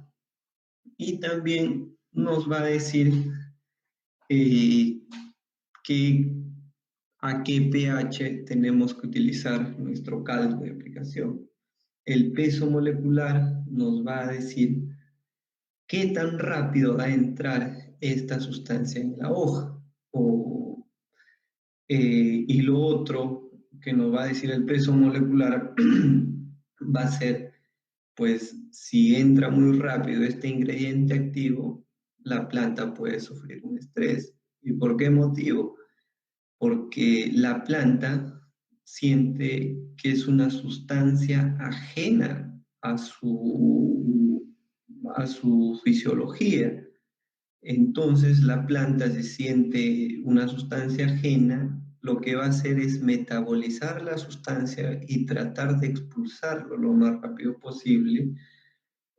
y también nos va a decir eh, que, a qué pH tenemos que utilizar nuestro caldo de aplicación. El peso molecular nos va a decir qué tan rápido va a entrar esta sustancia en la hoja. Y lo otro que nos va a decir el peso molecular va a ser pues si entra muy rápido este ingrediente activo, la planta puede sufrir un estrés. ¿Y por qué motivo? Porque la planta siente que es una sustancia ajena a su fisiología. Entonces la planta se siente una sustancia ajena, lo que va a hacer es metabolizar la sustancia y tratar de expulsarlo lo más rápido posible.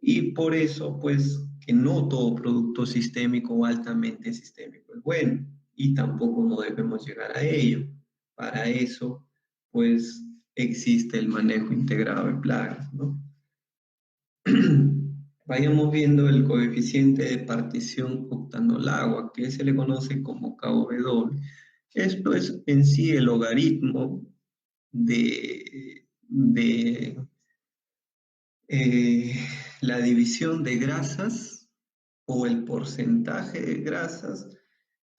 Y por eso, pues, que no todo producto sistémico o altamente sistémico es bueno, y tampoco no debemos llegar a ello. Para eso, pues, existe el manejo integrado de plagas, ¿no? Vayamos viendo el coeficiente de partición octanolagua, que se le conoce como KW. Esto es en sí el logaritmo de la división de grasas o el porcentaje de grasas,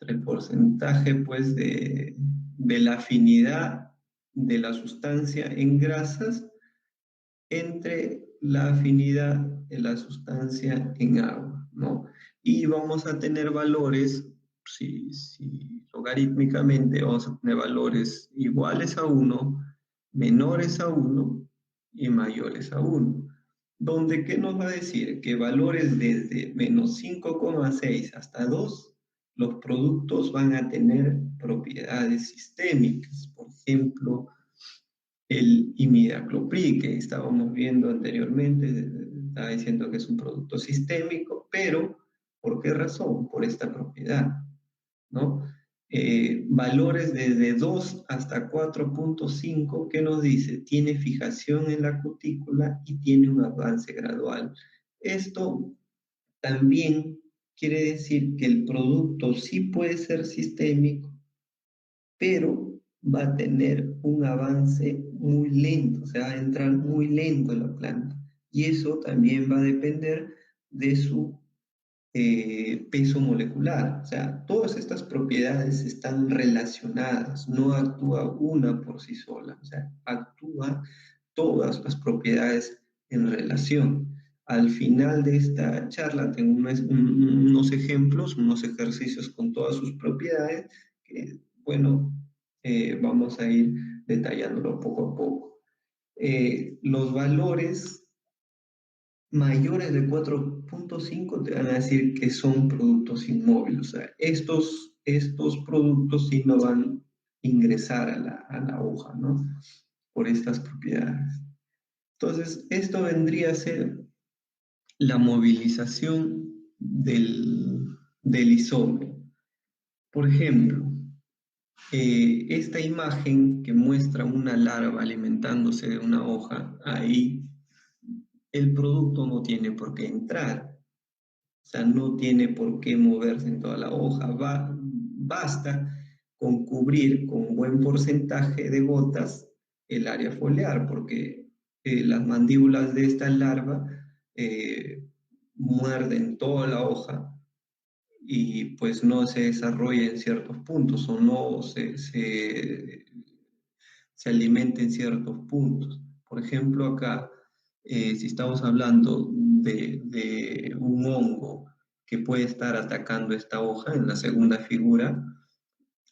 el porcentaje pues de la afinidad de la sustancia en grasas entre la afinidad de la sustancia en agua, ¿no? Y vamos a tener valores, si logarítmicamente vamos a tener valores iguales a 1, menores a 1 y mayores a 1. Donde, ¿qué nos va a decir? Que valores desde menos 5,6 hasta 2, los productos van a tener propiedades sistémicas. Por ejemplo, el imidacloprid, que estábamos viendo anteriormente, estaba diciendo que es un producto sistémico, pero ¿por qué razón? Por esta propiedad, ¿no? Valores desde 2 hasta 4,5, ¿qué nos dice? Tiene fijación en la cutícula y tiene un avance gradual. Esto también quiere decir que el producto sí puede ser sistémico, pero va a tener un avance muy lento, o sea, va a entrar muy lento en la planta. Y eso también va a depender de su peso molecular. O sea, todas estas propiedades están relacionadas, no actúa una por sí sola, o sea, actúa todas las propiedades en relación. Al final de esta charla tengo unos ejemplos, unos ejercicios con todas sus propiedades que, bueno, vamos a ir detallándolo poco a poco. Los valores mayores de 4,5 te van a decir que son productos inmóviles. O sea, estos productos sí no van a ingresar a la hoja, ¿no? Por estas propiedades. Entonces, esto vendría a ser la movilización del isómero. Por ejemplo, esta imagen que muestra una larva alimentándose de una hoja, ahí el producto no tiene por qué entrar. O sea, no tiene por qué moverse en toda la hoja. Basta con cubrir con buen porcentaje de gotas el área foliar, porque las mandíbulas de esta larva muerden toda la hoja y pues no se desarrolla en ciertos puntos o no se alimenta en ciertos puntos. Por ejemplo, acá, si estamos hablando de un hongo que puede estar atacando esta hoja en la segunda figura,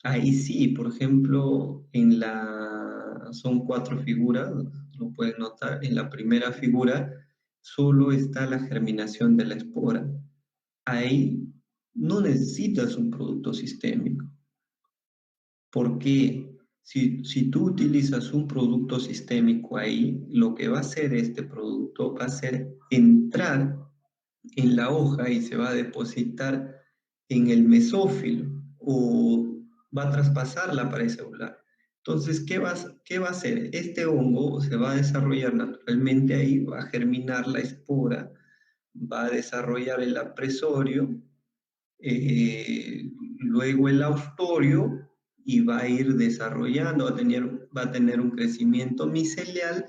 ahí sí, por ejemplo, son 4 figuras, lo pueden notar, en la primera figura solo está la germinación de la espora. Ahí no necesitas un producto sistémico. Porque si tú utilizas un producto sistémico ahí, lo que va a hacer este producto va a ser entrar en la hoja y se va a depositar en el mesófilo o va a traspasar la pared celular. Entonces, ¿qué va a hacer? Este hongo se va a desarrollar naturalmente ahí, va a germinar la espora, va a desarrollar el apresorio, luego el austorio y va a ir desarrollando, va a tener un crecimiento micelial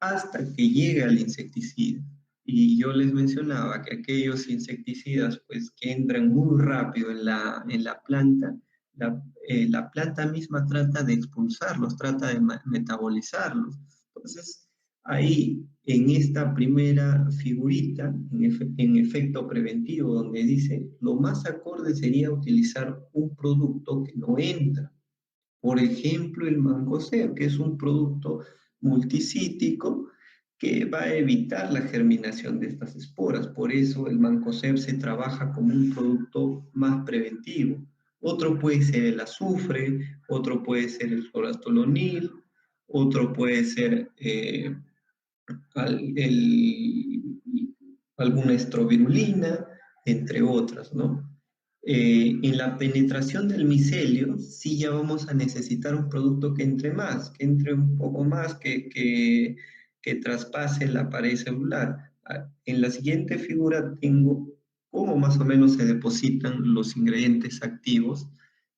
hasta que llegue al insecticida. Y yo les mencionaba que aquellos insecticidas pues, que entran muy rápido en la planta, la planta misma trata de expulsarlos, trata de metabolizarlos. Entonces, Ahí, en esta primera figurita, en efecto preventivo, donde dice, lo más acorde sería utilizar un producto que no entra. Por ejemplo, el Mancozeb, que es un producto multicítico que va a evitar la germinación de estas esporas. Por eso el Mancozeb se trabaja como un producto más preventivo. Otro puede ser el azufre, otro puede ser el clorotolonil, otro puede ser alguna estrovirulina, entre otras, ¿no? En la penetración del micelio, sí ya vamos a necesitar un producto que entre más, que entre un poco más, que traspase la pared celular. En la siguiente figura tengo cómo más o menos se depositan los ingredientes activos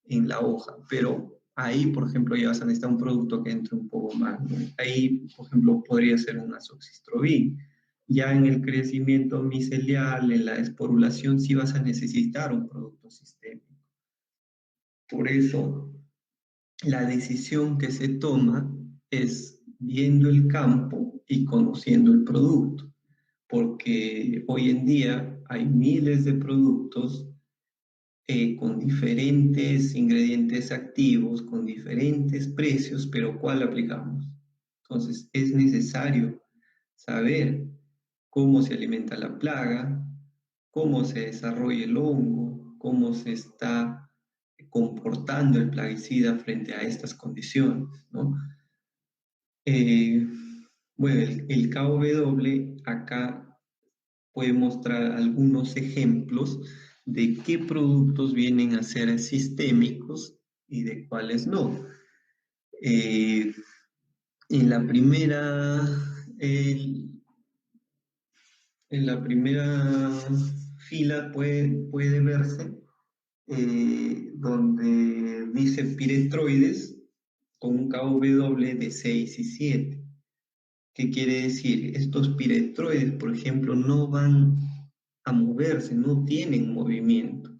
en la hoja, pero ahí, por ejemplo, ya vas a necesitar un producto que entre un poco más, ¿no? Ahí, por ejemplo, podría ser un azoxystrobin. Ya en el crecimiento micelial, en la esporulación, sí vas a necesitar un producto sistémico. Por eso, la decisión que se toma es viendo el campo y conociendo el producto, porque hoy en día hay miles de productos con diferentes ingredientes activos, con diferentes precios, pero ¿cuál aplicamos? Entonces, es necesario saber cómo se alimenta la plaga, cómo se desarrolla el hongo, cómo se está comportando el plaguicida frente a estas condiciones, ¿no? Eh, bueno, el KW acá puede mostrar algunos ejemplos de qué productos vienen a ser sistémicos y de cuáles no. Eh, en la primera, el- en la primera fila puede verse donde dice piretroides con un KW de 6 y 7. ¿Qué quiere decir? Estos piretroides, por ejemplo, no van a moverse, no tienen movimiento.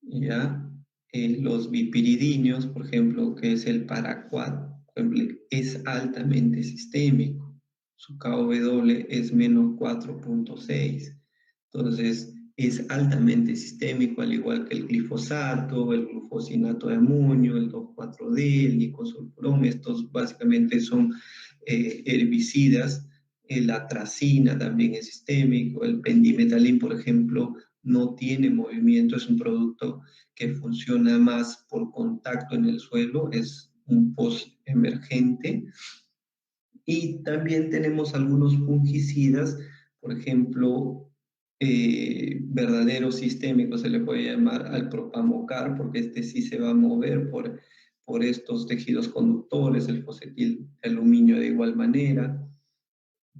¿Ya? Los bipiridinios, por ejemplo, que es el paraquat, por ejemplo, es altamente sistémico. Su KW es menos 4,6. Entonces, es altamente sistémico, al igual que el glifosato, el glufosinato de amonio, el 2,4-D, el nicosulfurón. Estos básicamente son herbicidas. La atracina también es sistémico. El pendimetalín, por ejemplo, no tiene movimiento, es un producto que funciona más por contacto en el suelo, es un post-emergente. Y también tenemos algunos fungicidas, por ejemplo, verdadero sistémico se le puede llamar al propamocar, porque este sí se va a mover por estos tejidos conductores, el fosetil de aluminio de igual manera,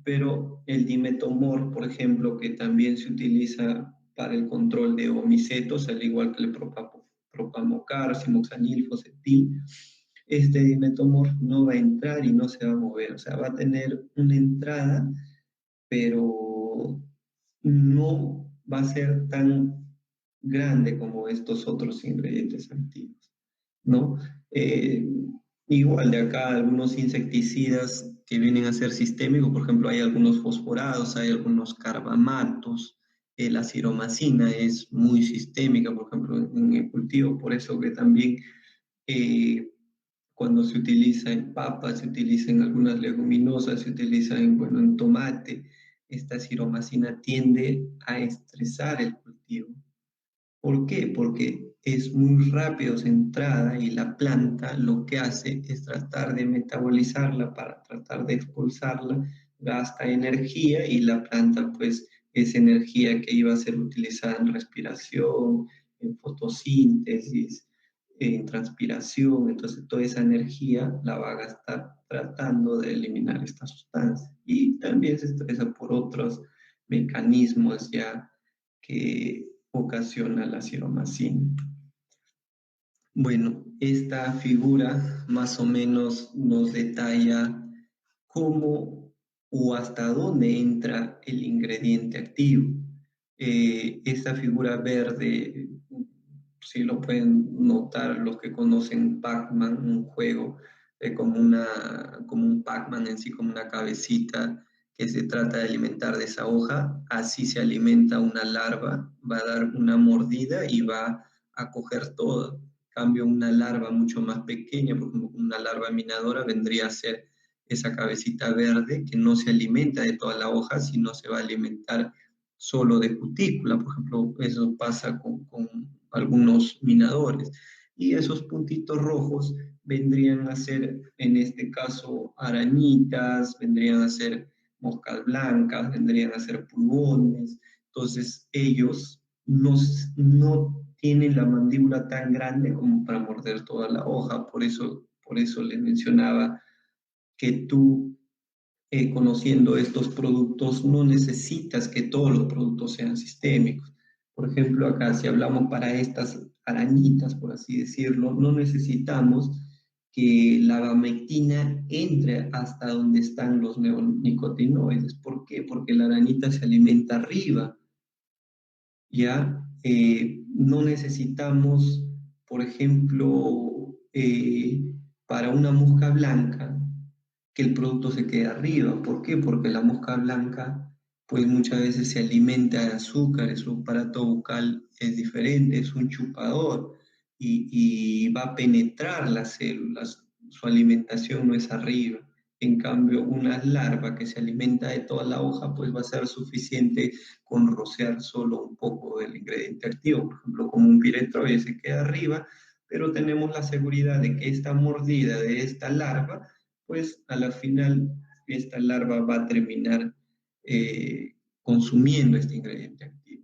pero el dimetomor, por ejemplo, que también se utiliza para el control de omicetos, al igual que el propamocar, simoxanil, fosetil, este dimetomor no va a entrar y no se va a mover, o sea, va a tener una entrada, pero no va a ser tan grande como estos otros ingredientes activos, ¿no? Eh, Igual de acá algunos insecticidas que vienen a ser sistémicos, por ejemplo, hay algunos fosforados, hay algunos carbamatos, la ciromacina es muy sistémica, por ejemplo, en el cultivo, por eso que también eh, cuando se utiliza en papas, se utiliza en algunas leguminosas, se utiliza en, bueno, en tomate, esta ciromacina tiende a estresar el cultivo. ¿Por qué? Porque es muy rápido su entrada y la planta lo que hace es tratar de metabolizarla para tratar de expulsarla, gasta energía y la planta pues es energía que iba a ser utilizada en respiración, en fotosíntesis, en transpiración, entonces toda esa energía la va a gastar tratando de eliminar esta sustancia y también se estresa por otros mecanismos ya que ocasiona la ciromacina. Bueno, esta figura más o menos nos detalla cómo o hasta dónde entra el ingrediente activo. Esta figura verde, si lo pueden notar los que conocen Pac-Man, un juego, como un Pac-Man en sí, como una cabecita que se trata de alimentar de esa hoja, así se alimenta una larva, va a dar una mordida y va a coger todo. En cambio, una larva mucho más pequeña, por ejemplo, una larva minadora vendría a ser esa cabecita verde que no se alimenta de toda la hoja, sino se va a alimentar solo de cutícula. Por ejemplo, eso pasa con algunos minadores. Y esos puntitos rojos vendrían a ser, en este caso, arañitas, vendrían a ser moscas blancas, vendrían a ser pulgones. Entonces, ellos no tienen la mandíbula tan grande como para morder toda la hoja. Por eso les mencionaba que tú, conociendo estos productos, no necesitas que todos los productos sean sistémicos. Por ejemplo, acá si hablamos para estas arañitas, por así decirlo, no necesitamos que la abamectina entre hasta donde están los neonicotinoides. ¿Por qué? Porque la arañita se alimenta arriba, ¿ya? No necesitamos, por ejemplo, para una mosca blanca, que el producto se quede arriba. ¿Por qué? Porque la mosca blanca, pues muchas veces se alimenta de azúcar, su aparato bucal es diferente, es un chupador y va a penetrar las células, su alimentación no es arriba. En cambio, una larva que se alimenta de toda la hoja, pues va a ser suficiente con rociar solo un poco del ingrediente activo, por ejemplo, como un piretroide se queda arriba, pero tenemos la seguridad de que esta mordida de esta larva, pues a la final esta larva va a terminar consumiendo este ingrediente activo.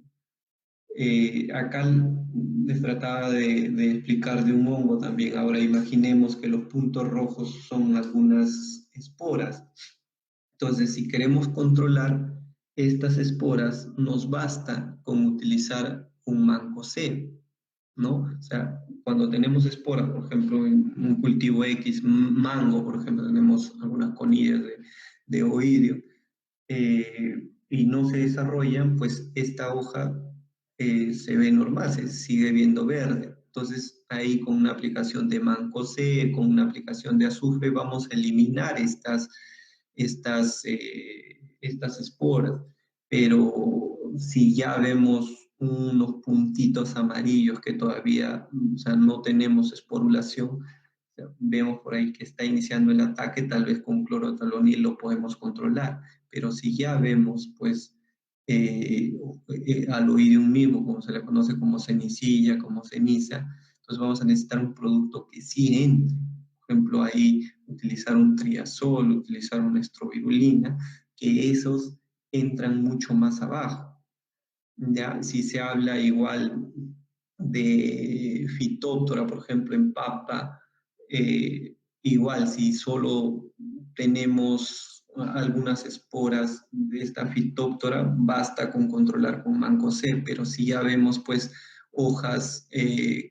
Acá les trataba de explicar de un hongo también. Ahora imaginemos que los puntos rojos son algunas esporas. Entonces, si queremos controlar estas esporas, nos basta con utilizar un mancozeb, ¿no? O sea, cuando tenemos esporas, por ejemplo, en un cultivo X, mango, por ejemplo, tenemos algunas conillas de oidio, y no se desarrollan, pues esta hoja se ve normal, se sigue viendo verde. Entonces, ahí con una aplicación de mancozeb, con una aplicación de azufre, vamos a eliminar estas esporas. Pero si ya vemos unos puntitos amarillos que todavía, o sea, no tenemos esporulación, o sea, vemos por ahí que está iniciando el ataque, tal vez con clorotalonil lo podemos controlar, pero si ya vemos, pues, eh, al oídium mismo, como se le conoce como cenicilla, como ceniza, entonces vamos a necesitar un producto que sí entre. Por ejemplo, ahí utilizar un triazol, utilizar una estrovirulina, que esos entran mucho más abajo. ¿Ya? Si se habla igual de fitóptora, por ejemplo, en papa, igual si solo tenemos algunas esporas de esta fitóptora, basta con controlar con mancozeb, pero si ya vemos pues hojas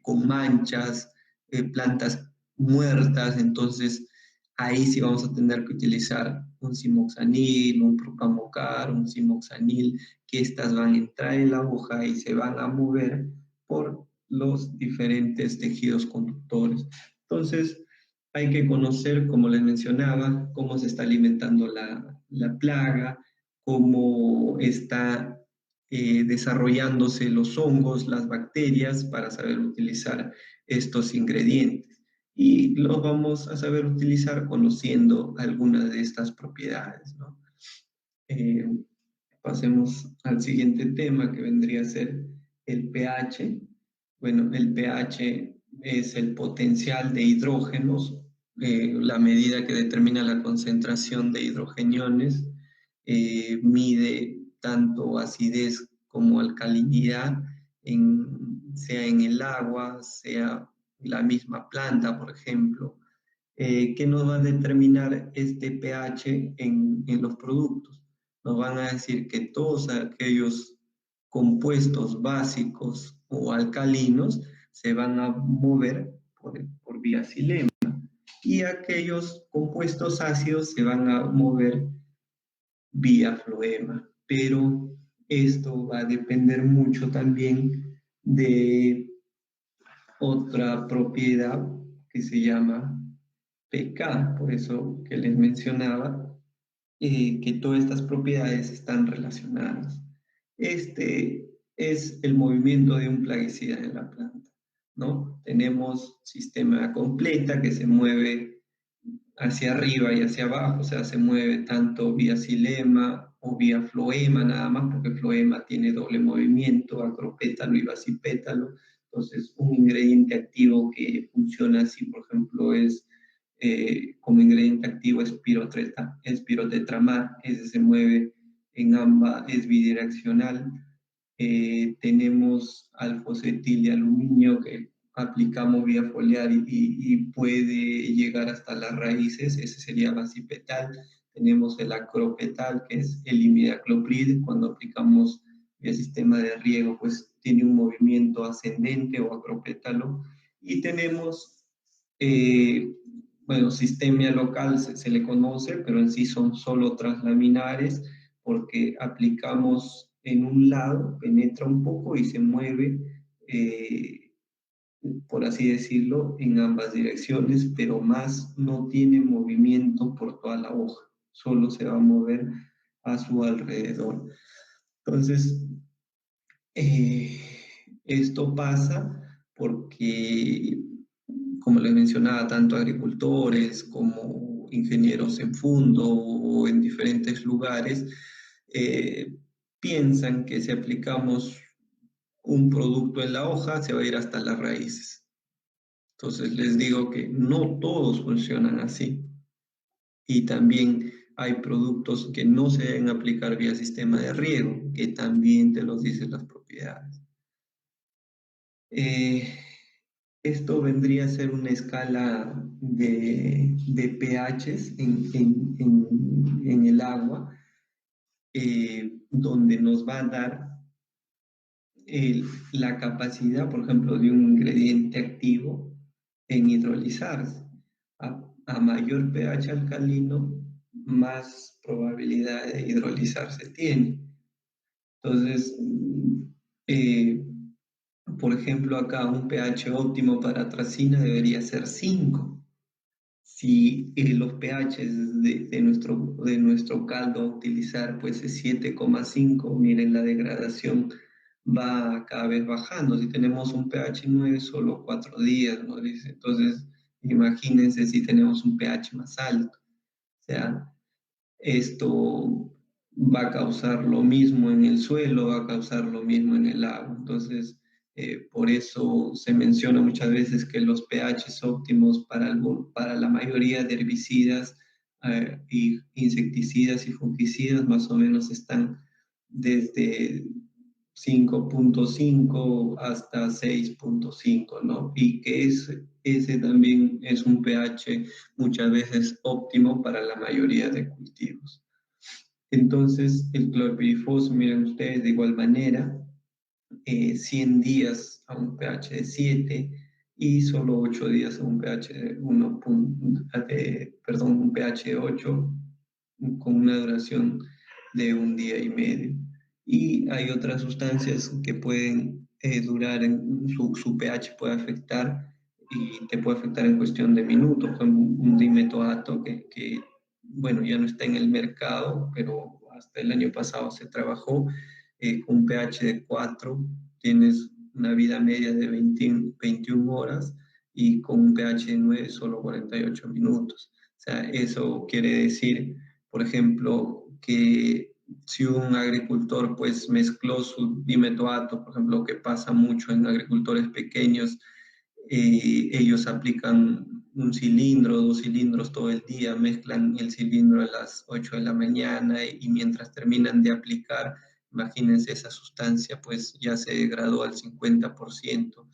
con manchas, plantas muertas, entonces ahí sí vamos a tener que utilizar un simoxanil, un procamocar, un simoxanil, que estas van a entrar en la hoja y se van a mover por los diferentes tejidos conductores. Entonces, hay que conocer, como les mencionaba, cómo se está alimentando la plaga, cómo está desarrollándose los hongos, las bacterias, para saber utilizar estos ingredientes. Y los vamos a saber utilizar conociendo algunas de estas propiedades, ¿no? Eh, Pasemos al siguiente tema que vendría a ser el pH. Bueno, el pH es el potencial de hidrógenos, la medida que determina la concentración de hidrogeniones, mide tanto acidez como alcalinidad, sea en el agua, sea la misma planta, por ejemplo. ¿Qué nos va a determinar este pH en los productos? Nos van a decir que todos aquellos compuestos básicos o alcalinos se van a mover por vía xilema y aquellos compuestos ácidos se van a mover vía floema. Pero esto va a depender mucho también de otra propiedad que se llama pK, por eso que les mencionaba, que todas estas propiedades están relacionadas. Este es el movimiento de un plaguicida en la planta, ¿no? Tenemos sistema completa que se mueve hacia arriba y hacia abajo, o sea, se mueve tanto vía xilema o vía floema nada más, porque floema tiene doble movimiento, acropétalo y basipétalo. Entonces, un ingrediente activo que funciona así, por ejemplo, es como ingrediente activo es pirotetramar, ese se mueve en ambas, es bidireccional. Tenemos alfocetil de aluminio que aplicamos vía foliar y puede llegar hasta las raíces, ese sería basipetal. Tenemos el acropetal, que es el imidacloprid, cuando aplicamos el sistema de riego, pues tiene un movimiento ascendente o acropétalo. Y tenemos, eh, bueno, sistemia local se le conoce, pero en sí son solo translaminares, porque aplicamos en un lado, penetra un poco y se mueve, eh, por así decirlo, en ambas direcciones, pero más no tiene movimiento por toda la hoja, solo se va a mover a su alrededor. Entonces, eh, esto pasa porque, como les mencionaba, tanto agricultores como ingenieros en fondo o en diferentes lugares eh, piensan que si aplicamos un producto en la hoja se va a ir hasta las raíces. Entonces les digo que no todos funcionan así y también hay productos que no se deben aplicar vía sistema de riego, que también te los dicen las propiedades. Eh, Esto vendría a ser una escala de pHs en el agua, donde nos va a dar la capacidad, por ejemplo, de un ingrediente activo en hidrolizarse. A mayor pH alcalino, más probabilidad de hidrolizarse tiene. Entonces, eh, por ejemplo, acá un pH óptimo para atracina debería ser 5. Si los pHs de nuestro caldo a utilizar pues es 7,5, miren la degradación va cada vez bajando. Si tenemos un pH 9, solo 4 días, ¿no? Dice. Entonces, imagínense si tenemos un pH más alto. O sea, esto va a causar lo mismo en el suelo, va a causar lo mismo en el agua. Entonces, por eso se menciona muchas veces que los pHs óptimos para la mayoría de herbicidas, y insecticidas y fungicidas más o menos están desde 5,5 hasta 6,5, ¿no? Y que ese también es un pH muchas veces óptimo para la mayoría de cultivos. Entonces, el clorpirifos, miren ustedes, de igual manera, 100 días a un pH de 7 y solo 8 días a un pH de 1, perdón, un pH de 8 con una duración de un día y medio. Y hay otras sustancias que pueden durar, su pH puede afectar y te puede afectar en cuestión de minutos, como un dimetoato bueno, ya no está en el mercado, pero hasta el año pasado se trabajó con un pH de 4, tienes una vida media de 21 horas y con un pH de 9 solo 48 minutos. O sea, eso quiere decir, por ejemplo, que si un agricultor pues mezcló su dimetoato, por ejemplo, que pasa mucho en agricultores pequeños, ellos aplican un cilindro, 2 cilindros todo el día, mezclan el cilindro a las 8 de la mañana y mientras terminan de aplicar, imagínense esa sustancia, pues ya se degradó al 50%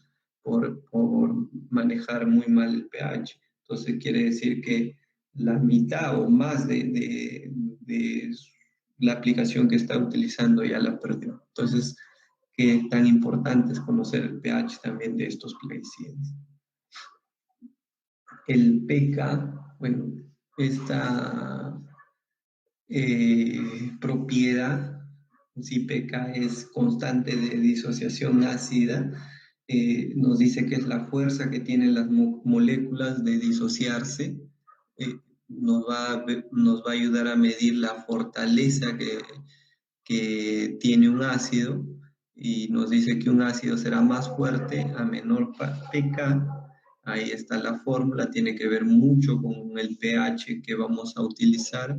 por manejar muy mal el pH. Entonces quiere decir que la mitad o más de la aplicación que está utilizando ya la perdió. Entonces, qué tan importante es conocer el pH también de estos plaguicidas. El pK, bueno, esta propiedad, si pK es constante de disociación ácida, nos dice que es la fuerza que tienen las moléculas de disociarse nos va a ayudar a medir la fortaleza que tiene un ácido y nos dice que un ácido será más fuerte a menor pK. Ahí está la fórmula, tiene que ver mucho con el pH que vamos a utilizar.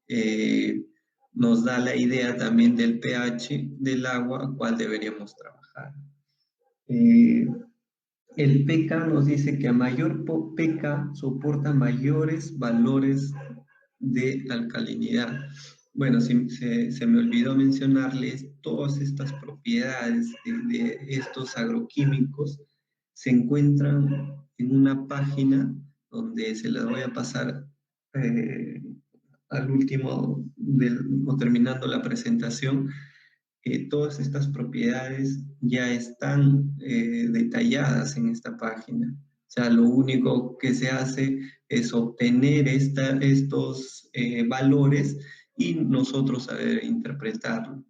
Eh, Nos da la idea también del pH del agua a cual deberíamos trabajar. El pK nos dice que a mayor pK soporta mayores valores de alcalinidad. Bueno, se me olvidó mencionarles todas estas propiedades de estos agroquímicos se encuentran en una página donde se las voy a pasar eh, al último, o terminando la presentación. Todas estas propiedades ya están detalladas en esta página. O sea, lo único que se hace es obtener estos valores y nosotros saber interpretarlo.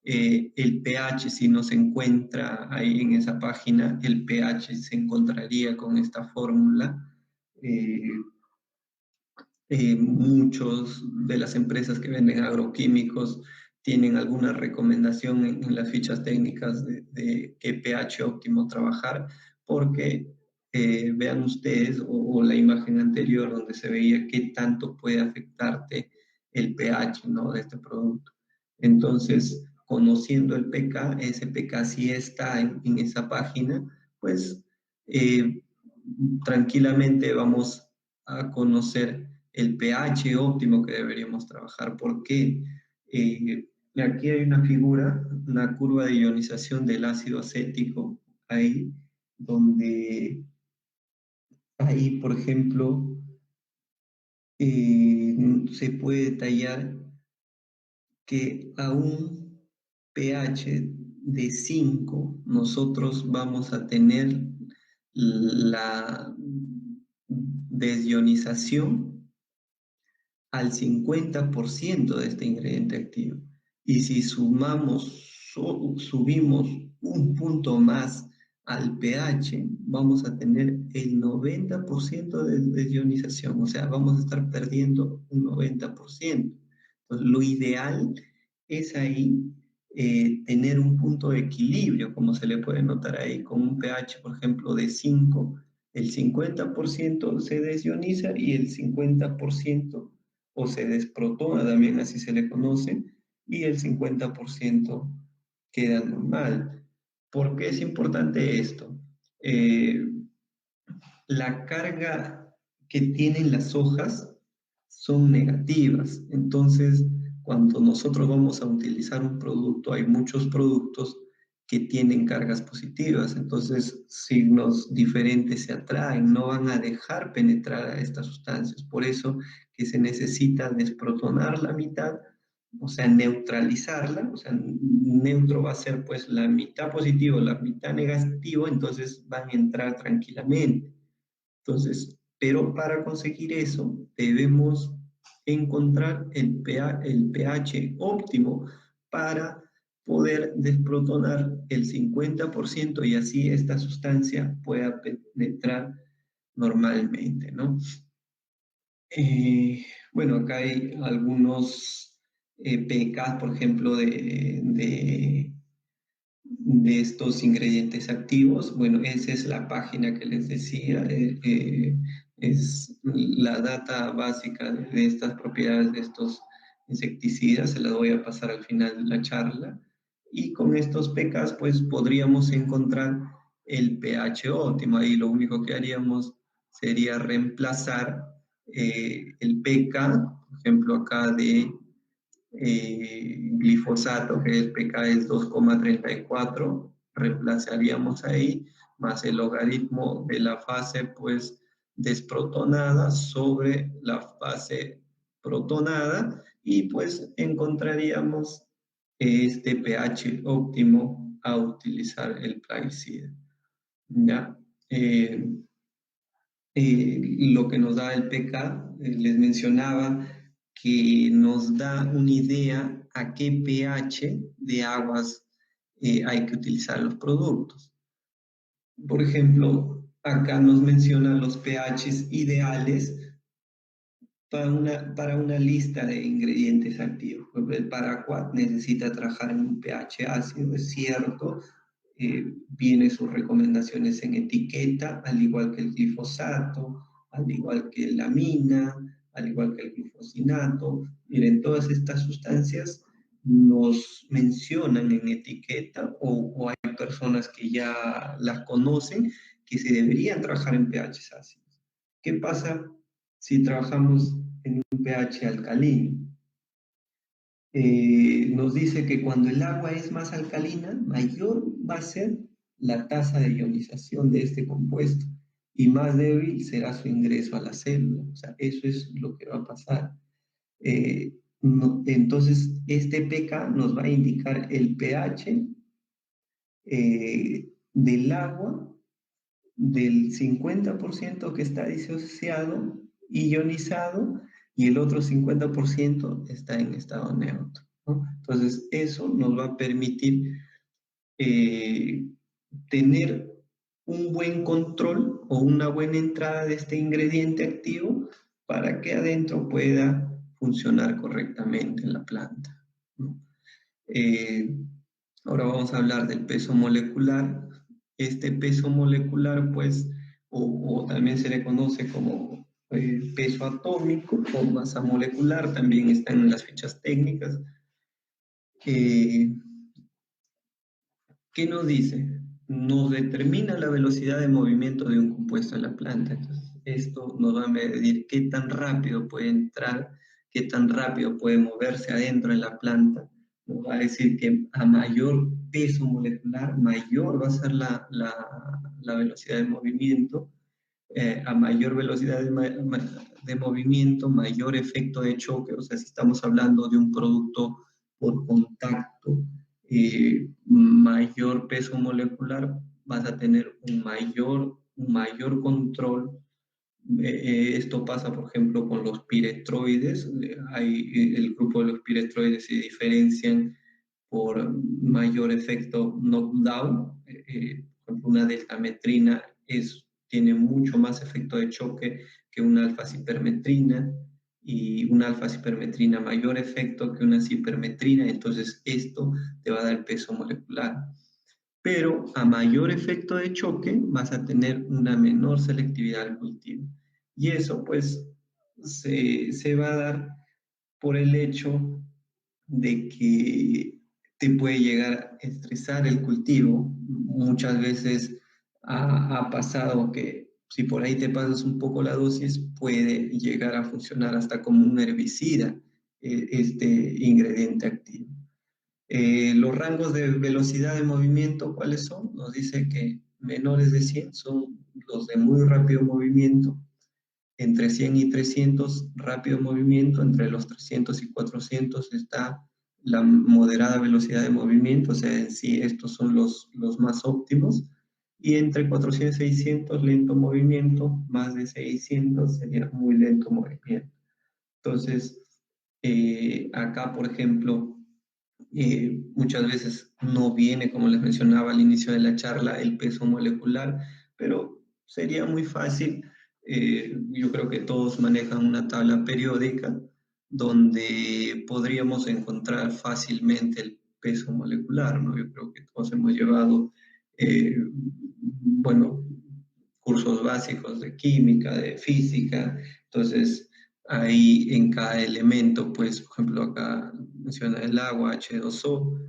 El pH, si no se encuentra ahí en esa página, el pH se encontraría con esta fórmula. Eh, Muchos de las empresas que venden agroquímicos tienen alguna recomendación en las fichas técnicas de qué pH óptimo trabajar, porque vean ustedes o la imagen anterior donde se veía qué tanto puede afectarte el pH, ¿no?, de este producto. Entonces, conociendo el pK, ese pK sí está en esa página, pues eh, tranquilamente vamos a conocer el pH óptimo que deberíamos trabajar. ¿Por qué? Aquí hay una figura, una curva de ionización del ácido acético, ahí, donde ahí, por ejemplo, se puede detallar que a un pH de 5 nosotros vamos a tener la desionización al 50% de este ingrediente activo. Y si subimos un punto más al pH, vamos a tener el 90% de desionización, o sea, vamos a estar perdiendo un 90%. Entonces, lo ideal es ahí tener un punto de equilibrio, como se le puede notar ahí, con un pH, por ejemplo, de 5, el 50% se desioniza y el 50% o se desprotona también, así se le conoce, y el 50% queda normal. ¿Por qué es importante esto? Eh, la carga que tienen las hojas son negativas. Entonces, cuando nosotros vamos a utilizar un producto, hay muchos productos que tienen cargas positivas. Entonces, signos diferentes se atraen, no van a dejar penetrar a estas sustancias. Por eso que se necesita desprotonar la mitad, o sea, neutralizarla, o sea, neutro va a ser pues la mitad positivo, la mitad negativo, entonces van a entrar tranquilamente. Entonces, pero para conseguir eso debemos encontrar el pH óptimo para poder desprotonar el 50% y así esta sustancia pueda penetrar normalmente, ¿no? Bueno, acá hay algunos pK, por ejemplo, de estos ingredientes activos. Bueno, esa es la página que les decía, es la data básica de estas propiedades de estos insecticidas, se las voy a pasar al final de la charla. Y con estos pKs, pues podríamos encontrar el pH óptimo. Ahí lo único que haríamos sería reemplazar el pK, por ejemplo, acá de glifosato, que el pK es 2,34, reemplazaríamos ahí, más el logaritmo de la fase pues desprotonada sobre la fase protonada y pues encontraríamos este pH óptimo a utilizar el plaguicida. ¿Ya? Lo que nos da el pK, les mencionaba que nos da una idea a qué pH de aguas hay que utilizar los productos. Por ejemplo, acá nos mencionan los pHs ideales para una lista de ingredientes activos. El paraquat necesita trabajar en un pH ácido, es cierto, viene sus recomendaciones en etiqueta, al igual que el glifosato, al igual que la amina, al igual que el glufosinato. Miren, todas estas sustancias nos mencionan en etiqueta o hay personas que ya las conocen que se deberían trabajar en pH ácidos. ¿Qué pasa si trabajamos en un pH alcalino? Nos dice que cuando el agua es más alcalina, mayor va a ser la tasa de ionización de este compuesto y más débil será su ingreso a la célula. O sea, eso es lo que va a pasar. Entonces, este pK nos va a indicar el pH del agua del 50% que está disociado, ionizado, y el otro 50% está en estado neutro, ¿no? Entonces, eso nos va a permitir eh, tener un buen control o una buena entrada de este ingrediente activo para que adentro pueda funcionar correctamente en la planta, ¿no? Eh, Ahora vamos a hablar del peso molecular. Este peso molecular, pues, o también se le conoce como peso atómico o masa molecular, también está en las fichas técnicas. Eh, ¿Qué nos dice? Nos determina la velocidad de movimiento de un compuesto en la planta. Entonces, esto nos va a medir qué tan rápido puede entrar, qué tan rápido puede moverse adentro en la planta. Nos va a decir que a mayor peso molecular, mayor va a ser la velocidad de movimiento. A mayor velocidad de movimiento, mayor efecto de choque. O sea, si estamos hablando de un producto por contacto, mayor peso molecular, vas a tener un mayor control. Esto pasa, por ejemplo, con los piretroides. El grupo de los piretroides se diferencian por mayor efecto knockdown. Por ejemplo, una deltametrina tiene mucho más efecto de choque que una alfa-cipermetrina, y una alfa-cipermetrina mayor efecto que una cipermetrina. Entonces esto te va a dar peso molecular. Pero a mayor efecto de choque vas a tener una menor selectividad al cultivo. Y eso pues se va a dar por el hecho de que te puede llegar a estresar el cultivo. Muchas veces ha pasado que si por ahí te pasas un poco la dosis, puede llegar a funcionar hasta como un herbicida, este ingrediente activo. Los rangos de velocidad de movimiento, ¿cuáles son? Nos dice que menores de 100 son los de muy rápido movimiento, entre 100 y 300 rápido movimiento, entre los 300 y 400 está la moderada velocidad de movimiento, o sea, en sí estos son los más óptimos, y entre 400 y 600 lento movimiento, más de 600 sería muy lento movimiento. Entonces, acá, por ejemplo, muchas veces no viene, como les mencionaba al inicio de la charla, el peso molecular, pero sería muy fácil. Yo creo que todos manejan una tabla periódica donde podríamos encontrar fácilmente el peso molecular, ¿no? Yo creo que todos hemos llevado, bueno, cursos básicos de química, de física. Entonces ahí en cada elemento, pues, por ejemplo, acá menciona el agua, H2O,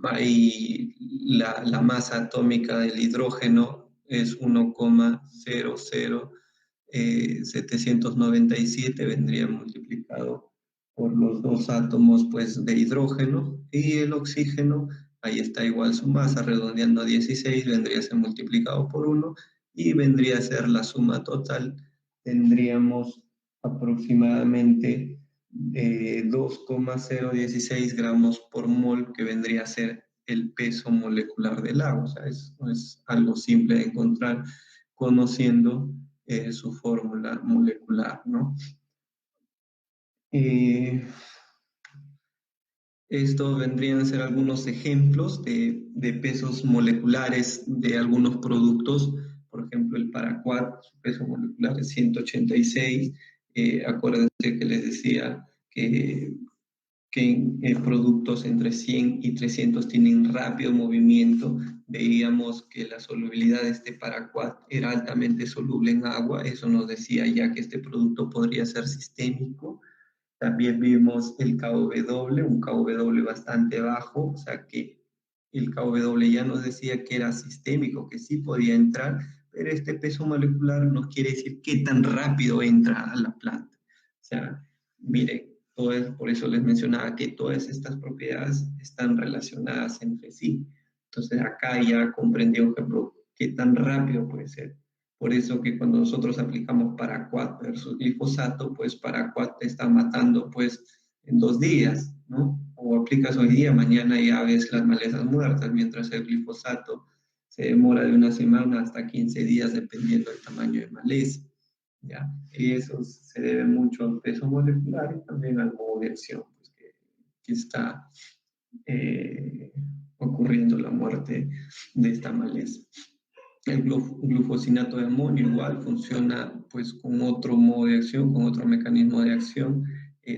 ahí la masa atómica del hidrógeno es 1,00797, vendría multiplicado por los dos átomos, pues, de hidrógeno, y el oxígeno, ahí está igual su masa, redondeando a 16, vendría a ser multiplicado por 1, y vendría a ser la suma total. Tendríamos aproximadamente 2,016 gramos por mol, que vendría a ser el peso molecular del agua. O sea, es algo simple de encontrar conociendo su fórmula molecular, ¿no? Estos vendrían a ser algunos ejemplos de pesos moleculares de algunos productos. Por ejemplo, el paraquat, su peso molecular es 186, Acuérdense que les decía que productos entre 100 y 300 tienen rápido movimiento. Veíamos que la solubilidad de este paraquat era altamente soluble en agua, eso nos decía ya que este producto podría ser sistémico. También vimos el KW, un KW bastante bajo, o sea que el KW ya nos decía que era sistémico, que sí podía entrar, pero este peso molecular nos quiere decir qué tan rápido entra a la planta. O sea, miren, por eso les mencionaba que todas estas propiedades están relacionadas entre sí. Entonces acá ya comprendí, por ejemplo, qué tan rápido puede ser. Por eso que cuando nosotros aplicamos paraquat versus glifosato, pues paraquat te está matando pues en 2 días, ¿no? O aplicas hoy día, mañana ya ves las malezas muertas, mientras el glifosato se demora de 1 semana hasta 15 días dependiendo del tamaño de maleza, ¿ya? Y eso se debe mucho al peso molecular y también al modo de acción, pues, que está eh, ocurriendo la muerte de esta maleza. El glufosinato de amonio igual funciona pues con otro modo de acción, con otro mecanismo de acción.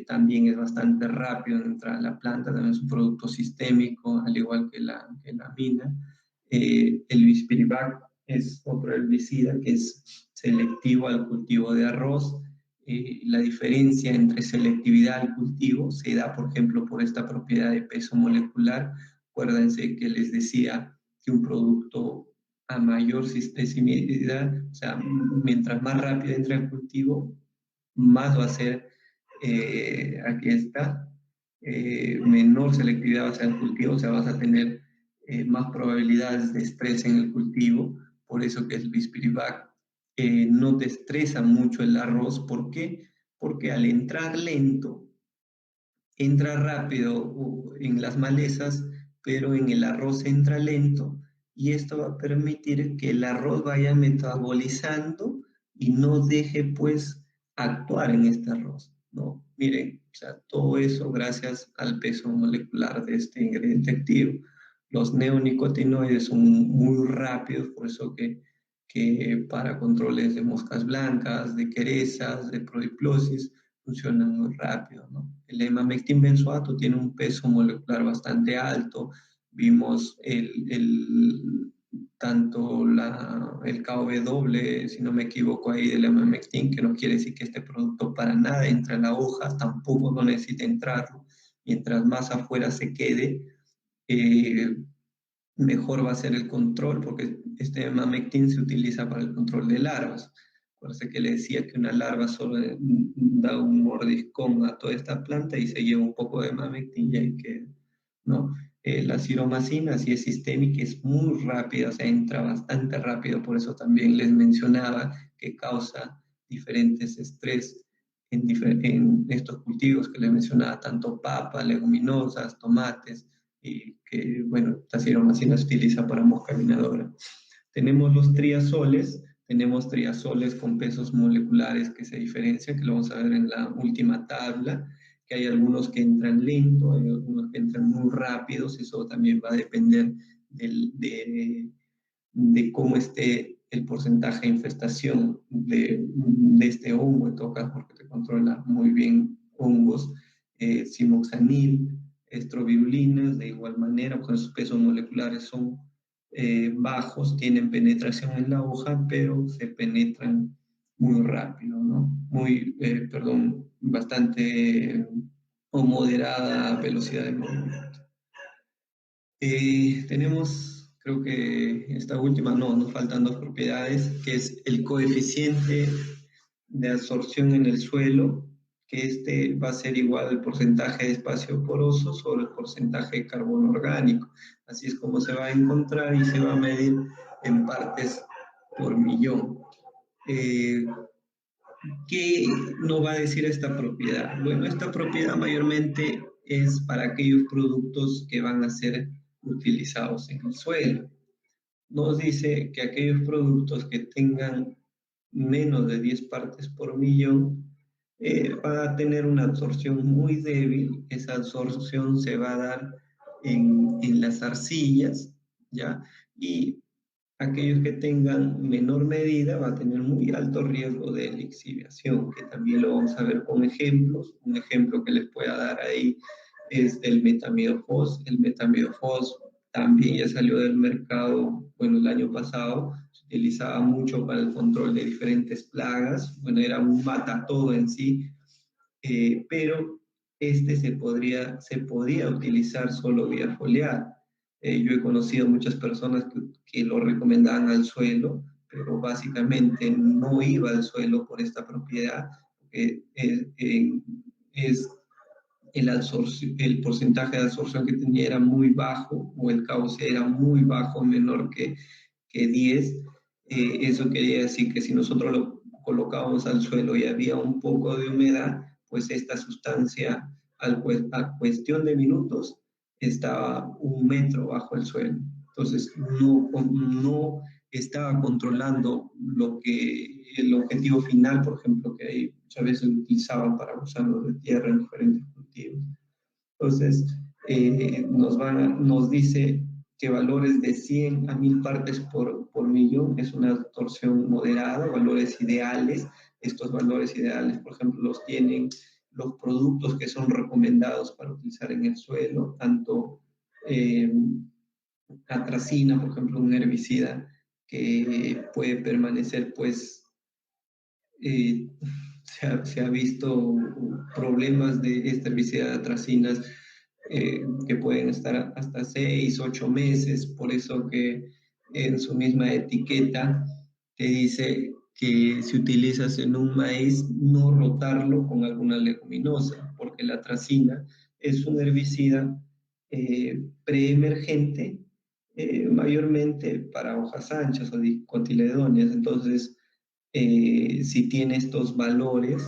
También es bastante rápido en entrar a la planta, también es un producto sistémico, al igual que la amina. El bispiribac es otro herbicida que es selectivo al cultivo de arroz. La diferencia entre selectividad al cultivo se da, por ejemplo, por esta propiedad de peso molecular. Acuérdense que les decía que un producto a mayor sistemicidad, o sea, mientras más rápido entra el cultivo, más va a ser, aquí está, menor selectividad va a ser el cultivo, o sea, vas a tener más probabilidades de estrés en el cultivo, por eso que el bispiribac no te estresa mucho el arroz. ¿Por qué? Porque al entrar lento, entra rápido en las malezas, pero en el arroz entra lento y esto va a permitir que el arroz vaya metabolizando y no deje pues actuar en este arroz, ¿no? Miren, o sea, todo eso gracias al peso molecular de este ingrediente activo. Los neonicotinoides son muy rápidos, por eso que para controles de moscas blancas, de querezas, de prodiplosis, funcionan muy rápido, ¿no? El emamectin benzoato tiene un peso molecular bastante alto. Vimos tanto el KW, si no me equivoco ahí, del emamectin, que no quiere decir que este producto para nada entra en la hoja, tampoco no necesita entrarlo. Mientras más afuera se quede, eh, mejor va a ser el control, porque este Mamectin se utiliza para el control de larvas. Acuérdense que le decía que una larva solo da un mordiscón a toda esta planta y se lleva un poco de Mamectin y ahí queda, ¿no? La ciromacina, si es sistémica, es muy rápida, o sea, entra bastante rápido, por eso también les mencionaba que causa diferentes estrés en estos cultivos que les mencionaba, tanto papa, leguminosas, tomates, y que, bueno, la ciromacina se utiliza para mosca minadora. Tenemos triazoles con pesos moleculares que se diferencian, que lo vamos a ver en la última tabla, que hay algunos que entran lento, hay algunos que entran muy rápidos, eso también va a depender de cómo esté el porcentaje de infestación de este hongo, en todo caso, porque te controla muy bien hongos, simoxanil, estrovirulinas, de igual manera, pues sus pesos moleculares son bajos, tienen penetración en la hoja, pero se penetran muy rápido, ¿no? Bastante o moderada velocidad de movimiento. Tenemos, creo que esta última, no, nos faltan dos propiedades, que es el coeficiente de absorción en el suelo, que este va a ser igual al porcentaje de espacio poroso sobre el porcentaje de carbono orgánico. Así es como se va a encontrar y se va a medir en partes por millón. ¿Qué nos va a decir esta propiedad? Bueno, esta propiedad mayormente es para aquellos productos que van a ser utilizados en el suelo. Nos dice que aquellos productos que tengan menos de 10 partes por millón van a tener una absorción muy débil. Esa absorción se va a dar en las arcillas, ¿ya? Y aquellos que tengan menor medida va a tener muy alto riesgo de lixiviación, que también lo vamos a ver con ejemplos. Un ejemplo que les pueda dar ahí es el metamidofos. El metamidofos también ya salió del mercado, bueno, el año pasado, se utilizaba mucho para el control de diferentes plagas, bueno, era un matatodo en sí, pero este se podía utilizar solo vía foliar. Yo he conocido muchas personas que lo recomendaban al suelo, pero básicamente no iba al suelo por esta propiedad, porque es el porcentaje de absorción que tenía era muy bajo, o el cauce era muy bajo, menor que 10. Eso quería decir que si nosotros lo colocábamos al suelo y había un poco de humedad, pues esta sustancia a cuestión de minutos estaba 1 metro bajo el suelo. Entonces no estaba controlando el objetivo final, por ejemplo, que ahí muchas veces utilizaban para gusanos de tierra en diferentes cultivos. Entonces, nos dice que valores de 100 a 1000 partes por millón es una absorción moderada, valores ideales. Estos valores ideales, por ejemplo, los tienen los productos que son recomendados para utilizar en el suelo, tanto eh, atracina, por ejemplo, un herbicida que puede permanecer, pues, eh, se ha visto problemas de este herbicida de atracinas que pueden estar hasta 6, 8 meses, por eso que en su misma etiqueta te dice que si utilizas en un maíz, no rotarlo con alguna leguminosa, porque la atracina es un herbicida preemergente, mayormente para hojas anchas o dicotiledóneas. Entonces, si tiene estos valores,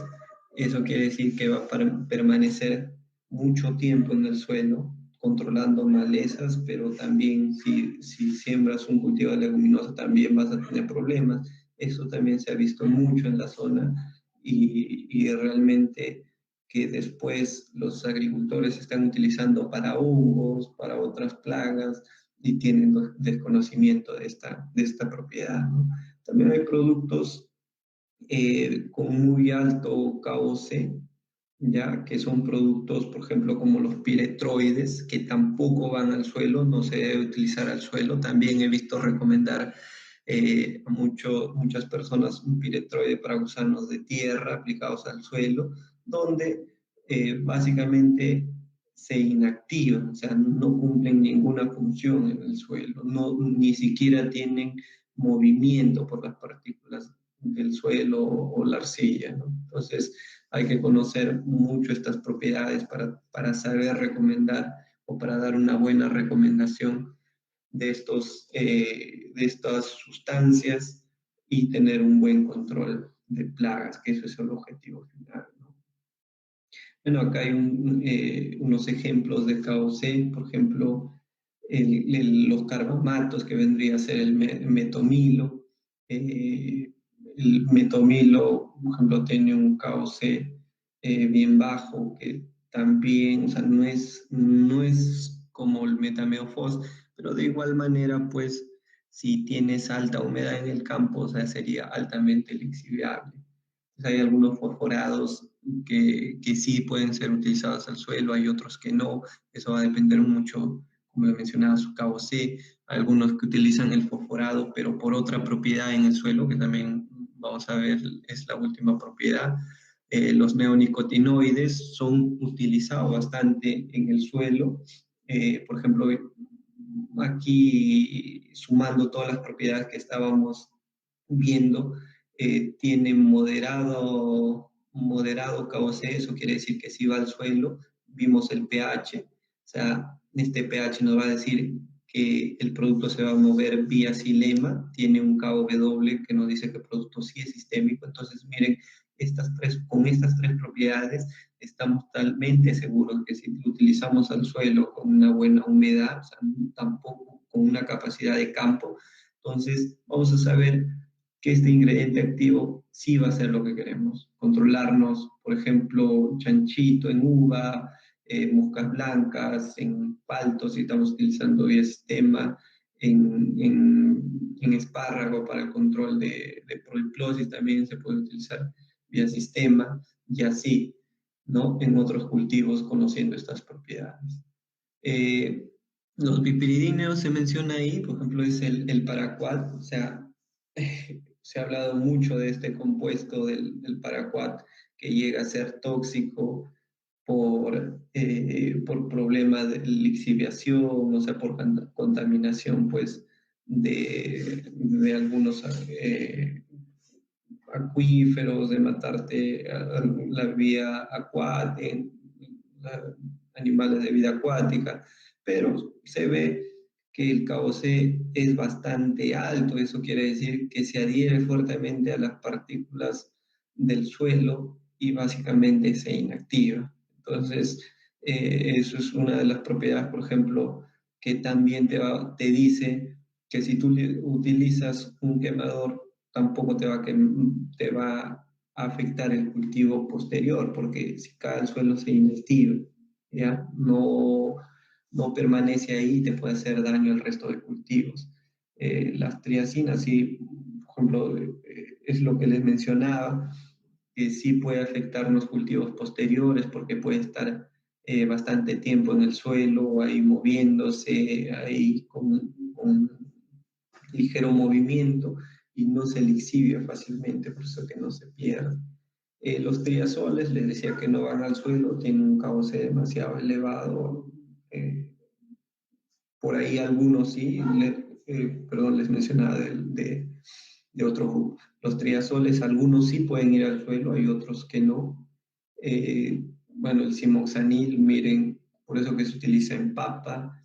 eso quiere decir que va a permanecer mucho tiempo en el suelo, controlando malezas, pero también si siembras un cultivo de leguminosa también vas a tener problemas. Eso también se ha visto mucho en la zona y realmente que después los agricultores están utilizando para hongos, para otras plagas y tienen desconocimiento de esta propiedad, ¿no? También hay productos con muy alto KOC, ya que son productos, por ejemplo, como los piretroides, que tampoco van al suelo, no se debe utilizar al suelo. También he visto recomendar a muchas personas un piretroide para gusanos de tierra aplicados al suelo, donde básicamente se inactivan, o sea, no cumplen ninguna función en el suelo, no, ni siquiera tienen movimiento por las partículas del suelo o la arcilla, ¿no? Entonces hay que conocer mucho estas propiedades para saber recomendar o para dar una buena recomendación de estas sustancias y tener un buen control de plagas, que eso es el objetivo final, ¿no? Bueno, acá hay unos ejemplos de KOC, por ejemplo, los carbamatos, que vendría a ser el metomilo. Eh, el metomilo, por ejemplo, tiene un KOC bien bajo, que también, o sea, no es como el metameofos, pero de igual manera, pues, si tienes alta humedad en el campo, o sea, sería altamente lixiviable. Hay algunos fosforados que sí pueden ser utilizados al suelo, hay otros que no. Eso va a depender mucho, como le mencionaba, su KOC. Algunos que utilizan el fosforado, pero por otra propiedad en el suelo, que también vamos a ver, es la última propiedad. Los neonicotinoides son utilizados bastante en el suelo. Por ejemplo, aquí sumando todas las propiedades que estábamos viendo, tiene moderado KOC, eso quiere decir que si va al suelo, vimos el pH, o sea, este pH nos va a decir que el producto se va a mover vía xilema, tiene un KW que nos dice que el producto sí es sistémico. Entonces miren, con estas tres propiedades estamos totalmente seguros que si lo utilizamos al suelo con una buena humedad, o sea, tampoco con una capacidad de campo, entonces vamos a saber que este ingrediente activo sí va a ser lo que queremos. Controlarnos, por ejemplo, chanchito en uva, moscas blancas, en paltos, si estamos utilizando vía sistema, en espárrago para el control de proiplosis, también se puede utilizar vía sistema, y así, ¿no? En otros cultivos conociendo estas propiedades. Los piperidíneos se menciona ahí, por ejemplo, es el paraquat, o sea, se ha hablado mucho de este compuesto del paraquat que llega a ser tóxico por problemas de lixiviación, o sea, por contaminación, pues, de algunos acuíferos, de matarte la vía acuática, animales de vida acuática, pero se ve que el KOC es bastante alto, eso quiere decir que se adhiere fuertemente a las partículas del suelo y básicamente se inactiva. Entonces, eso es una de las propiedades, por ejemplo, que también te dice que si tú utilizas un quemador, tampoco te va a afectar el cultivo posterior, porque si cae al suelo se inactiva, ¿ya? No permanece ahí y te puede hacer daño al resto de cultivos. Las triacinas, sí, por ejemplo, es lo que les mencionaba, que sí puede afectar los cultivos posteriores porque puede estar bastante tiempo en el suelo, ahí moviéndose, ahí con ligero movimiento y no se lixivia fácilmente, por eso que no se pierde. Los triazoles, les decía que no van al suelo, tienen un KOC demasiado elevado. Por ahí algunos sí, perdón, les mencionaba de otro grupo. Los triazoles, algunos sí pueden ir al suelo, hay otros que no. Bueno, el simoxanil, miren, por eso que se utiliza en papa,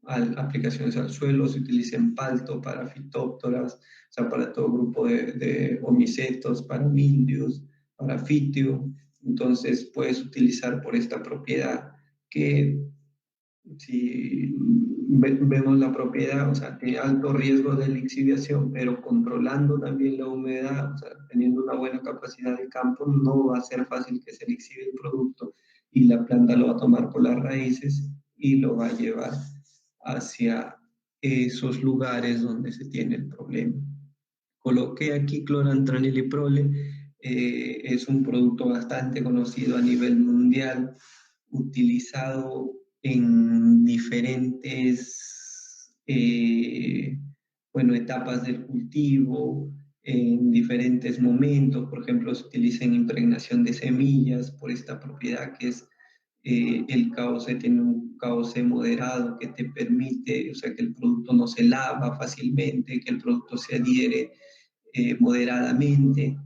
aplicaciones al suelo, se utiliza en palto para fitóptoras, o sea, para todo grupo de homicetos, para mildios, para fitio. Entonces, puedes utilizar por esta propiedad que si vemos la propiedad, o sea, tiene alto riesgo de lixiviación, pero controlando también la humedad, o sea, teniendo una buena capacidad de campo, no va a ser fácil que se lixivie el producto y la planta lo va a tomar por las raíces y lo va a llevar hacia esos lugares donde se tiene el problema. Coloqué aquí clorantraniliprole, es un producto bastante conocido a nivel mundial, utilizado en diferentes bueno, etapas del cultivo, en diferentes momentos. Por ejemplo, se utiliza en impregnación de semillas por esta propiedad que es el KOC, tiene un KOC moderado que te permite, o sea, que el producto no se lava fácilmente, que el producto se adhiere moderadamente.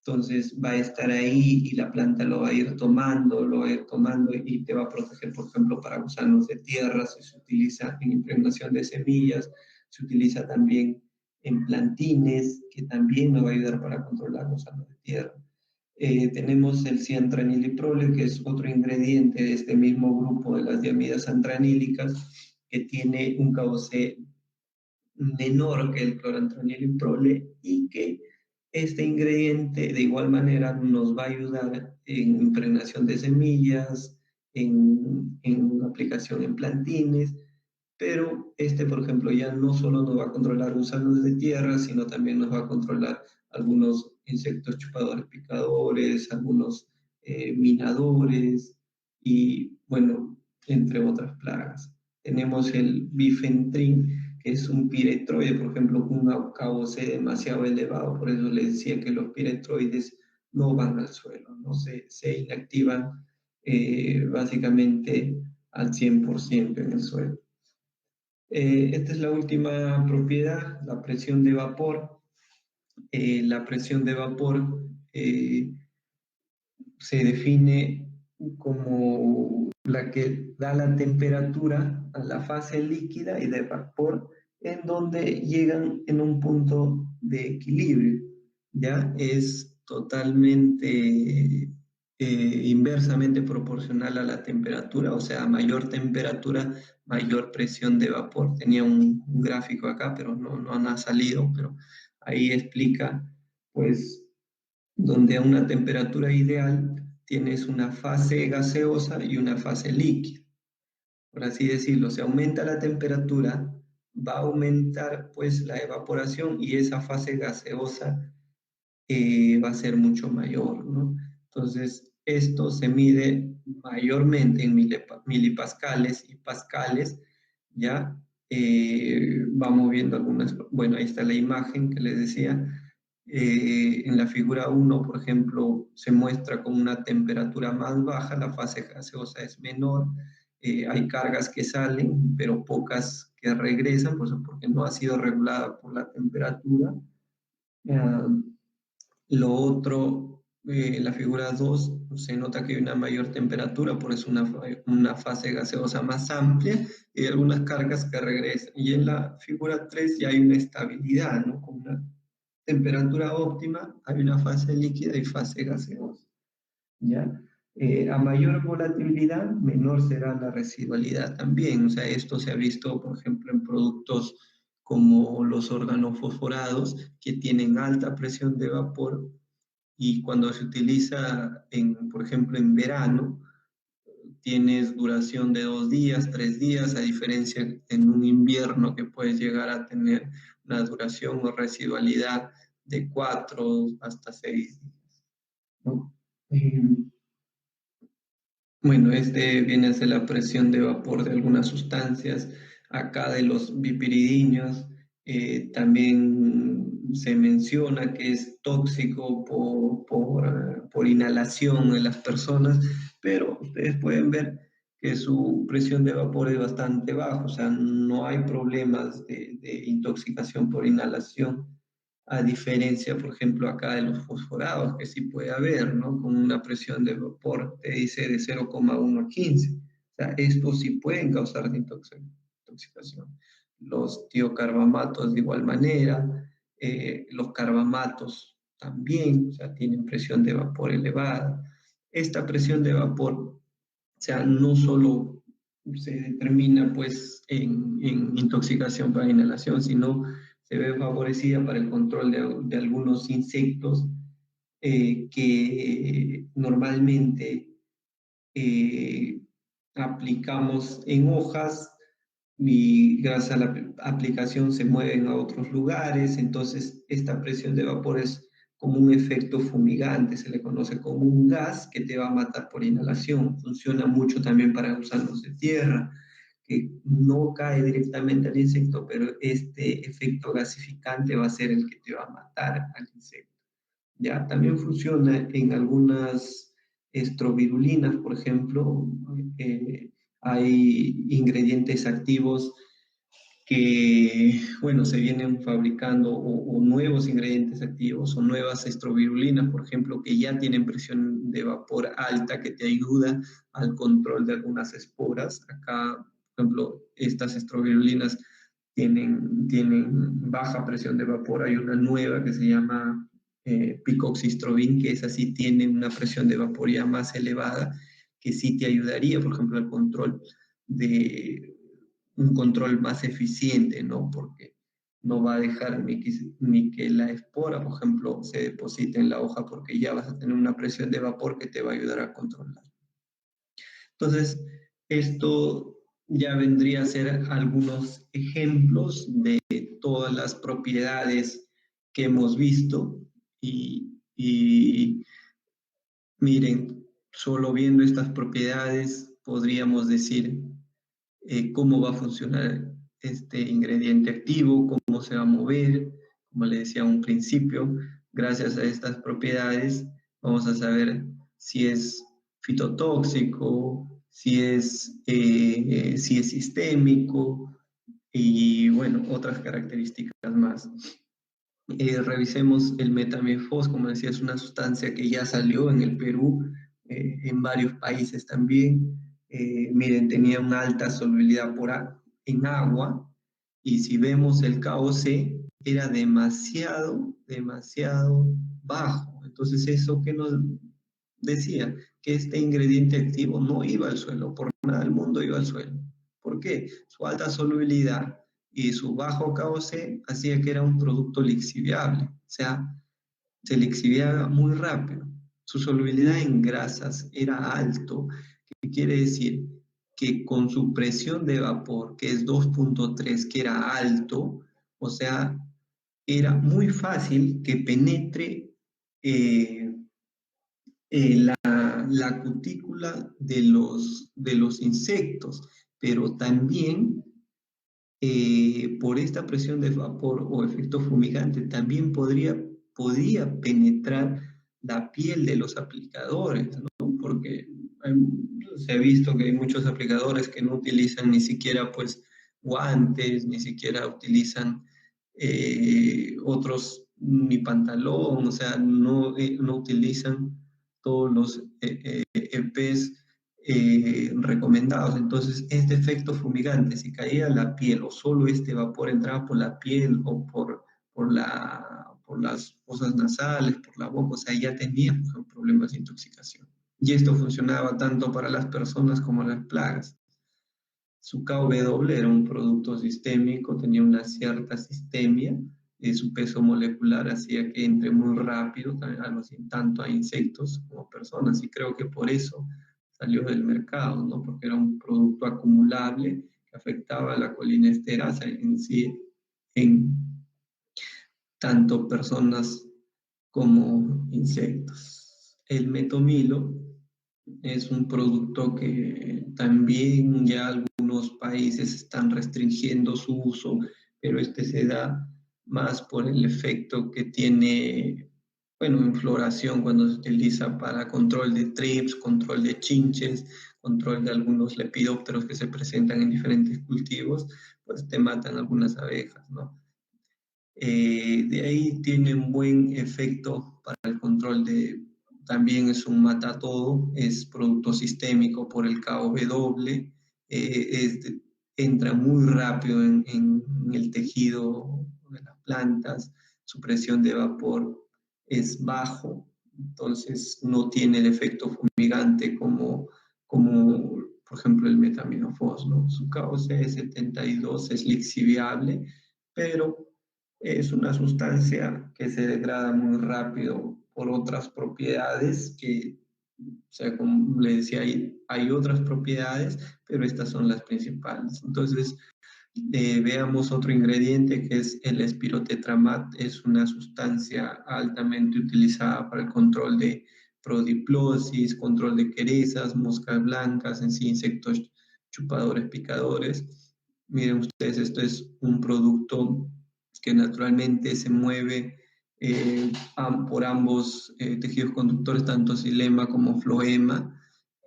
Entonces va a estar ahí y la planta lo va a ir tomando, lo va a ir tomando y te va a proteger, por ejemplo, para gusanos de tierra, si se utiliza en impregnación de semillas, se utiliza también en plantines, que también nos va a ayudar para controlar gusanos de tierra. Tenemos el ciantraniliprole, que es otro ingrediente de este mismo grupo de las diamidas antranílicas, que tiene un KOC menor que el clorantraniliprole y que este ingrediente de igual manera nos va a ayudar en impregnación de semillas, en aplicación en plantines, pero este, por ejemplo, ya no solo nos va a controlar gusanos de tierra, sino también nos va a controlar algunos insectos chupadores picadores, algunos minadores y, bueno, entre otras plagas. Tenemos el bifentrin, que es un piretroide, por ejemplo, con un KOC demasiado elevado, por eso les decía que los piretroides no van al suelo, no se inactivan básicamente al 100% en el suelo. Esta es la última propiedad, la presión de vapor. La presión de vapor se define como la que da la temperatura a la fase líquida y de vapor en donde llegan en un punto de equilibrio. Ya es totalmente inversamente proporcional a la temperatura, o sea, a mayor temperatura, mayor presión de vapor. Tenía un gráfico acá, pero no ha salido, pero ahí explica, pues, donde a una temperatura ideal tienes una fase gaseosa y una fase líquida. Por así decirlo, se aumenta la temperatura, va a aumentar pues la evaporación y esa fase gaseosa va a ser mucho mayor, ¿no? Entonces, esto se mide mayormente en milipascales y pascales, ¿ya? Vamos viendo algunas, bueno, ahí está la imagen que les decía. En la figura 1, por ejemplo, se muestra con una temperatura más baja, la fase gaseosa es menor, hay cargas que salen, pero pocas que regresan, pues, porque no ha sido regulada por la temperatura. Lo otro, en la figura 2 se nota que hay una mayor temperatura, por eso una fase gaseosa más amplia y algunas cargas que regresan. Y en la figura 3 ya hay una estabilidad, ¿no? Con una temperatura óptima, hay una fase líquida y fase gaseosa, ¿ya? A mayor volatilidad, menor será la residualidad también. O sea, esto se ha visto, por ejemplo, en productos como los organofosforados, que tienen alta presión de vapor y cuando se utiliza, por ejemplo, en verano, tienes duración de 2 días, 3 días, a diferencia en un invierno que puedes llegar a tener una duración o residualidad de 4 hasta 6 días, ¿no? Eh, bueno, este viene a ser la presión de vapor de algunas sustancias, acá de los bipiridiños. También se menciona que es tóxico por inhalación en las personas, pero ustedes pueden ver que su presión de vapor es bastante baja, o sea, no hay problemas de intoxicación por inhalación, a diferencia, por ejemplo, acá de los fosforados, que sí puede haber, ¿no? Con una presión de vapor, te dice de 0,1 a 15. O sea, estos sí pueden causar intoxicación. Los tiocarbamatos de igual manera, los carbamatos también, o sea, tienen presión de vapor elevada. Esta presión de vapor, o sea, no solo se determina pues en intoxicación para inhalación, sino se ve favorecida para el control de algunos insectos que normalmente eh, aplicamos en hojas y gracias a la aplicación se mueven a otros lugares, entonces esta presión de vapor es como un efecto fumigante, se le conoce como un gas que te va a matar por inhalación. Funciona mucho también para gusanos de tierra, que no cae directamente al insecto, pero este efecto gasificante va a ser el que te va a matar al insecto. Ya, también funciona en algunas estrobirulinas, por ejemplo, hay ingredientes activos que, bueno, se vienen fabricando o nuevos ingredientes activos o nuevas estrobirulinas, por ejemplo, que ya tienen presión de vapor alta que te ayuda al control de algunas esporas. Acá, por ejemplo, estas estrobirulinas tienen baja presión de vapor. Hay una nueva que se llama picoxystrobin, que esa sí tiene una presión de vapor ya más elevada, que sí te ayudaría, por ejemplo, al control de un control más eficiente, ¿no? Porque no va a dejar ni que la espora, por ejemplo, se deposite en la hoja, porque ya vas a tener una presión de vapor que te va a ayudar a controlar. Entonces, esto ya vendría a ser algunos ejemplos de todas las propiedades que hemos visto y miren, solo viendo estas propiedades podríamos decir cómo va a funcionar este ingrediente activo, cómo se va a mover, como le decía a un principio, gracias a estas propiedades vamos a saber si es fitotóxico, si es sistémico y bueno, otras características más. Revisemos el metamifos, como decía, es una sustancia que ya salió en el Perú, en varios países también. Miren, tenía una alta solubilidad en agua y si vemos el KOC era demasiado bajo. Entonces, ¿eso qué nos decía? Que este ingrediente activo no iba al suelo, por nada del mundo iba al suelo. ¿Por qué? Su alta solubilidad y su bajo KOC hacía que era un producto lixiviable, o sea, se lixiviaba muy rápido. Su solubilidad en grasas era alto, ¿qué quiere decir? que con su presión de vapor, que es 2.3, que era alto, o sea, era muy fácil que penetre eh, la cutícula de los insectos, pero también por esta presión de vapor o efecto fumigante, también podría penetrar la piel de los aplicadores, ¿no? Porque se ha visto que hay muchos aplicadores que no utilizan ni siquiera pues guantes, ni siquiera utilizan otros, ni pantalón, o sea, no utilizan todos los EPs recomendados. Entonces, este efecto fumigante, si caía la piel o solo este vapor entraba por la piel o por las fosas nasales, por la boca, o sea, ya teníamos problemas de intoxicación. Y esto funcionaba tanto para las personas como las plagas. Su KW era un producto sistémico, tenía una cierta sistemia, su peso molecular hacía que entre muy rápido, tanto a insectos como a personas, y creo que por eso salió del mercado, ¿no? Porque era un producto acumulable que afectaba a la colinesterasa en sí, en tanto personas como insectos. El metomilo es un producto que también ya algunos países están restringiendo su uso, pero este se da más por el efecto que tiene, bueno, en floración cuando se utiliza para control de trips, control de chinches, control de algunos lepidópteros que se presentan en diferentes cultivos, pues te matan algunas abejas, ¿no? De ahí tiene un buen efecto para el control de, también es un matatodo, es producto sistémico por el KW, entra muy rápido en el tejido de las plantas, su presión de vapor es bajo, entonces no tiene el efecto fumigante como por ejemplo el metamidofos, ¿no? Su KOC es 72, es lixiviable, pero es una sustancia que se degrada muy rápido por otras propiedades que, o sea, como le decía, hay otras propiedades, pero estas son las principales. Entonces, veamos otro ingrediente que es el espirotetramat. Es una sustancia altamente utilizada para el control de prodiplosis, control de querezas, moscas blancas, en sí, insectos chupadores, picadores. Miren ustedes, esto es un producto que naturalmente se mueve por ambos tejidos conductores, tanto xilema como floema.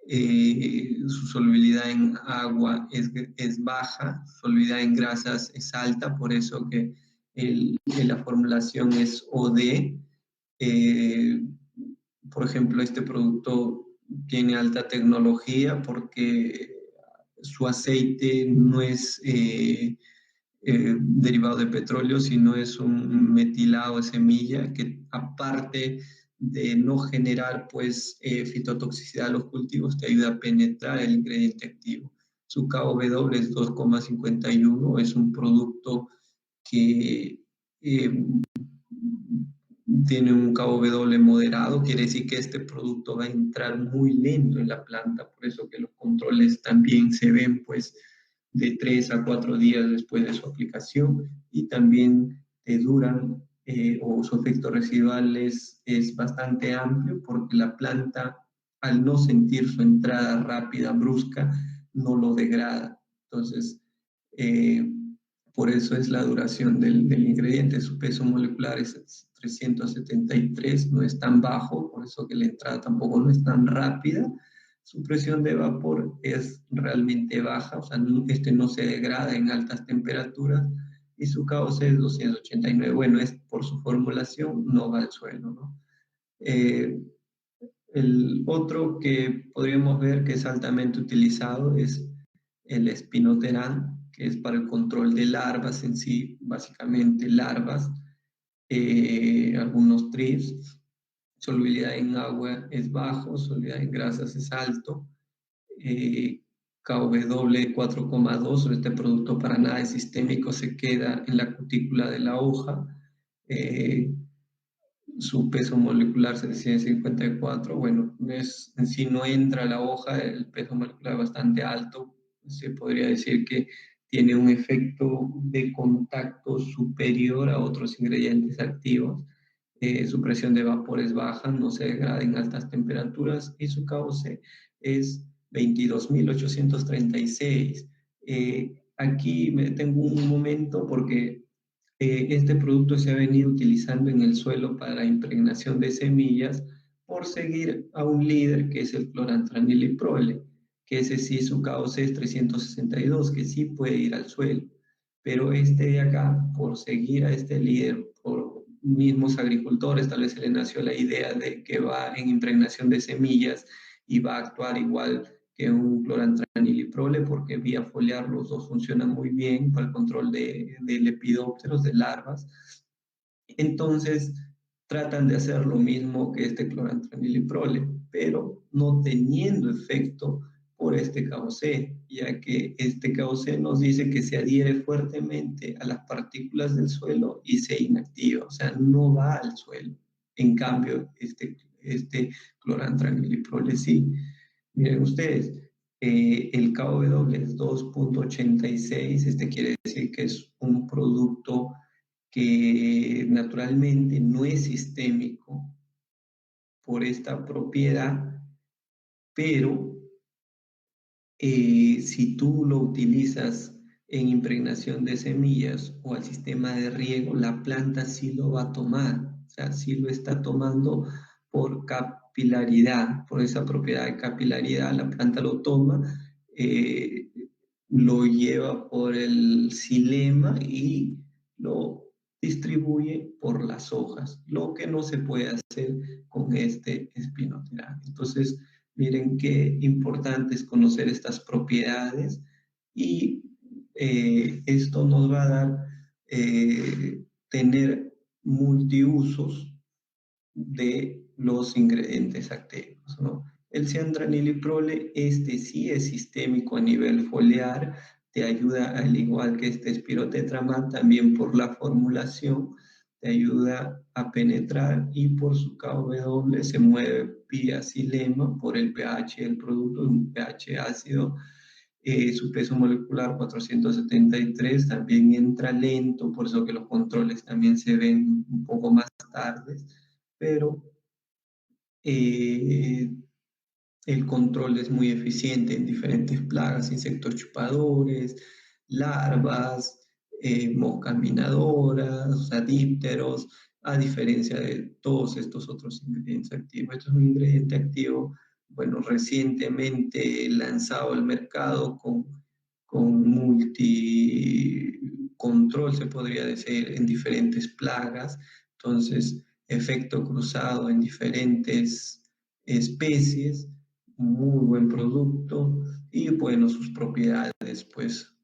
Su solubilidad en agua es baja, solubilidad en grasas es alta, por eso que la formulación es OD. Eh, por ejemplo, este producto tiene alta tecnología porque su aceite no es derivado de petróleo, sino es un metilado de semilla que aparte de no generar pues fitotoxicidad a los cultivos, te ayuda a penetrar el ingrediente activo. Su KW es 2,51, es un producto que tiene un KW moderado, quiere decir que este producto va a entrar muy lento en la planta, por eso que los controles también se ven pues de 3 a 4 días después de su aplicación y también te duran o su efecto residual es bastante amplio porque la planta al no sentir su entrada rápida, brusca, no lo degrada. Entonces, por eso es la duración del ingrediente. Su peso molecular es 373, no es tan bajo, por eso que la entrada tampoco no es tan rápida. Su presión de vapor es realmente baja, o sea, este no se degrada en altas temperaturas y su KOC es 289. Bueno, es por su formulación, no va al suelo, ¿no? El otro que podríamos ver que es altamente utilizado es el espinoterán, que es para el control de larvas en sí, básicamente larvas, algunos trips. Solubilidad en agua es bajo, solubilidad en grasas es alto. KW 4,2, este producto para nada es sistémico, se queda en la cutícula de la hoja. Eh, Su peso molecular 754, bueno, en sí no entra a la hoja, el peso molecular es bastante alto, se podría decir que tiene un efecto de contacto superior a otros ingredientes activos. Su presión de vapor es baja, no se degrada en altas temperaturas y su KOC es 22.836. Aquí me detengo un momento porque este producto se ha venido utilizando en el suelo para impregnación de semillas por seguir a un líder que es el clorantraniliprole, que ese sí su KOC es 362, que sí puede ir al suelo. Pero este de acá, por seguir a este líder, por mismos agricultores, tal vez se le nació la idea de que va en impregnación de semillas y va a actuar igual que un clorantraniliprole, porque vía foliar los dos funcionan muy bien para el control de lepidópteros, de larvas. Entonces, tratan de hacer lo mismo que este clorantraniliprole, pero no teniendo efecto por este KOC, ya que este KOC nos dice que se adhiere fuertemente a las partículas del suelo y se inactiva, o sea, no va al suelo. En cambio, este clorantraniliprole sí. Miren ustedes, el KW es 2.86, este quiere decir que es un producto que naturalmente no es sistémico por esta propiedad, pero si tú lo utilizas en impregnación de semillas o al sistema de riego, la planta sí lo va a tomar, o sea, sí lo está tomando por capilaridad, por esa propiedad de capilaridad, la planta lo toma, eh, lo lleva por el xilema y lo distribuye por las hojas, lo que no se puede hacer con este espinoterano. Entonces, miren qué importante es conocer estas propiedades y esto nos va a dar tener multiusos de los ingredientes activos, ¿no? El ciandraniliprole, este sí es sistémico a nivel foliar, te ayuda al igual que este espirotetramat, también por la formulación, te ayuda a penetrar y por su KW se mueve vía xilema por el pH del producto, un pH ácido, su peso molecular 473 también entra lento, por eso que los controles también se ven un poco más tardes, pero eh, el control es muy eficiente en diferentes plagas, insectos chupadores, larvas, moscas minadoras, o sea, dípteros, a diferencia de todos estos otros ingredientes activos. Esto es un ingrediente activo, bueno, recientemente lanzado al mercado con multicontrol, se podría decir, en diferentes plagas. Entonces, efecto cruzado en diferentes especies, muy buen producto y bueno, sus propiedades pues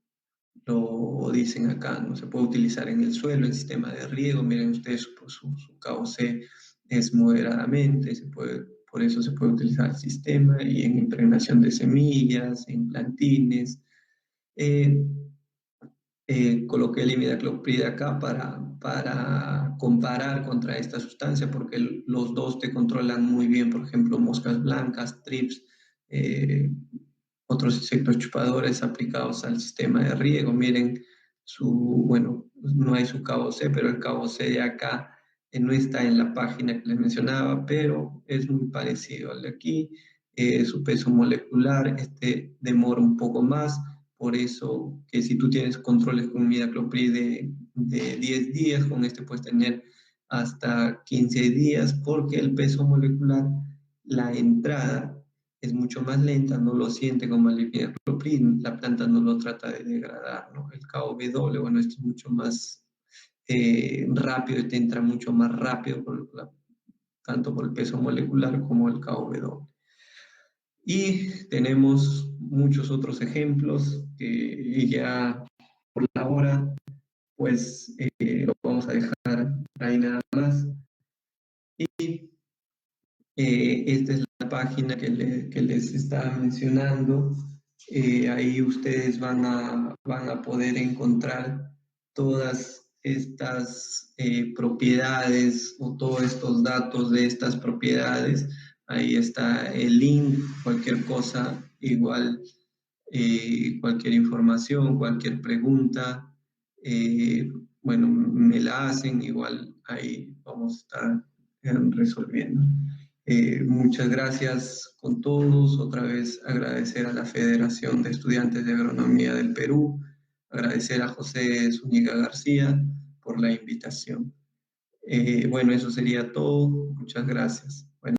lo dicen acá, no se puede utilizar en el suelo, en sistema de riego, miren ustedes su KOC es moderadamente, por eso se puede utilizar el sistema y en impregnación de semillas, en plantines. Eh, Coloqué el imidacloprid acá para comparar contra esta sustancia, porque los dos te controlan muy bien, por ejemplo, moscas blancas, trips, eh, otros insectos chupadores aplicados al sistema de riego. Miren, bueno, no hay su KOC, pero el KOC de acá no está en la página que les mencionaba, pero es muy parecido al de aquí. Su peso molecular, este demora un poco más, por eso que si tú tienes controles con imidacloprid de 10 días, con este puedes tener hasta 15 días, porque el peso molecular, la entrada es mucho más lenta, no lo siente como el imidacloprid, la planta no lo trata de degradar, ¿no? El KW, bueno, esto es mucho más rápido y te entra mucho más rápido, tanto por el peso molecular como el KW. Y tenemos muchos otros ejemplos que ya por la hora, pues lo vamos a dejar ahí nada más. Y esta es la página que les estaba mencionando. Ahí ustedes van a poder encontrar todas estas propiedades o todos estos datos de estas propiedades. Ahí está el link, cualquier cosa, igual Cualquier información, cualquier pregunta, bueno, me la hacen, igual ahí vamos a estar resolviendo. Muchas gracias con todos. Otra vez agradecer a la Federación de Estudiantes de Agronomía del Perú, agradecer a José Zúñiga García por la invitación. Bueno, eso sería todo. Muchas gracias.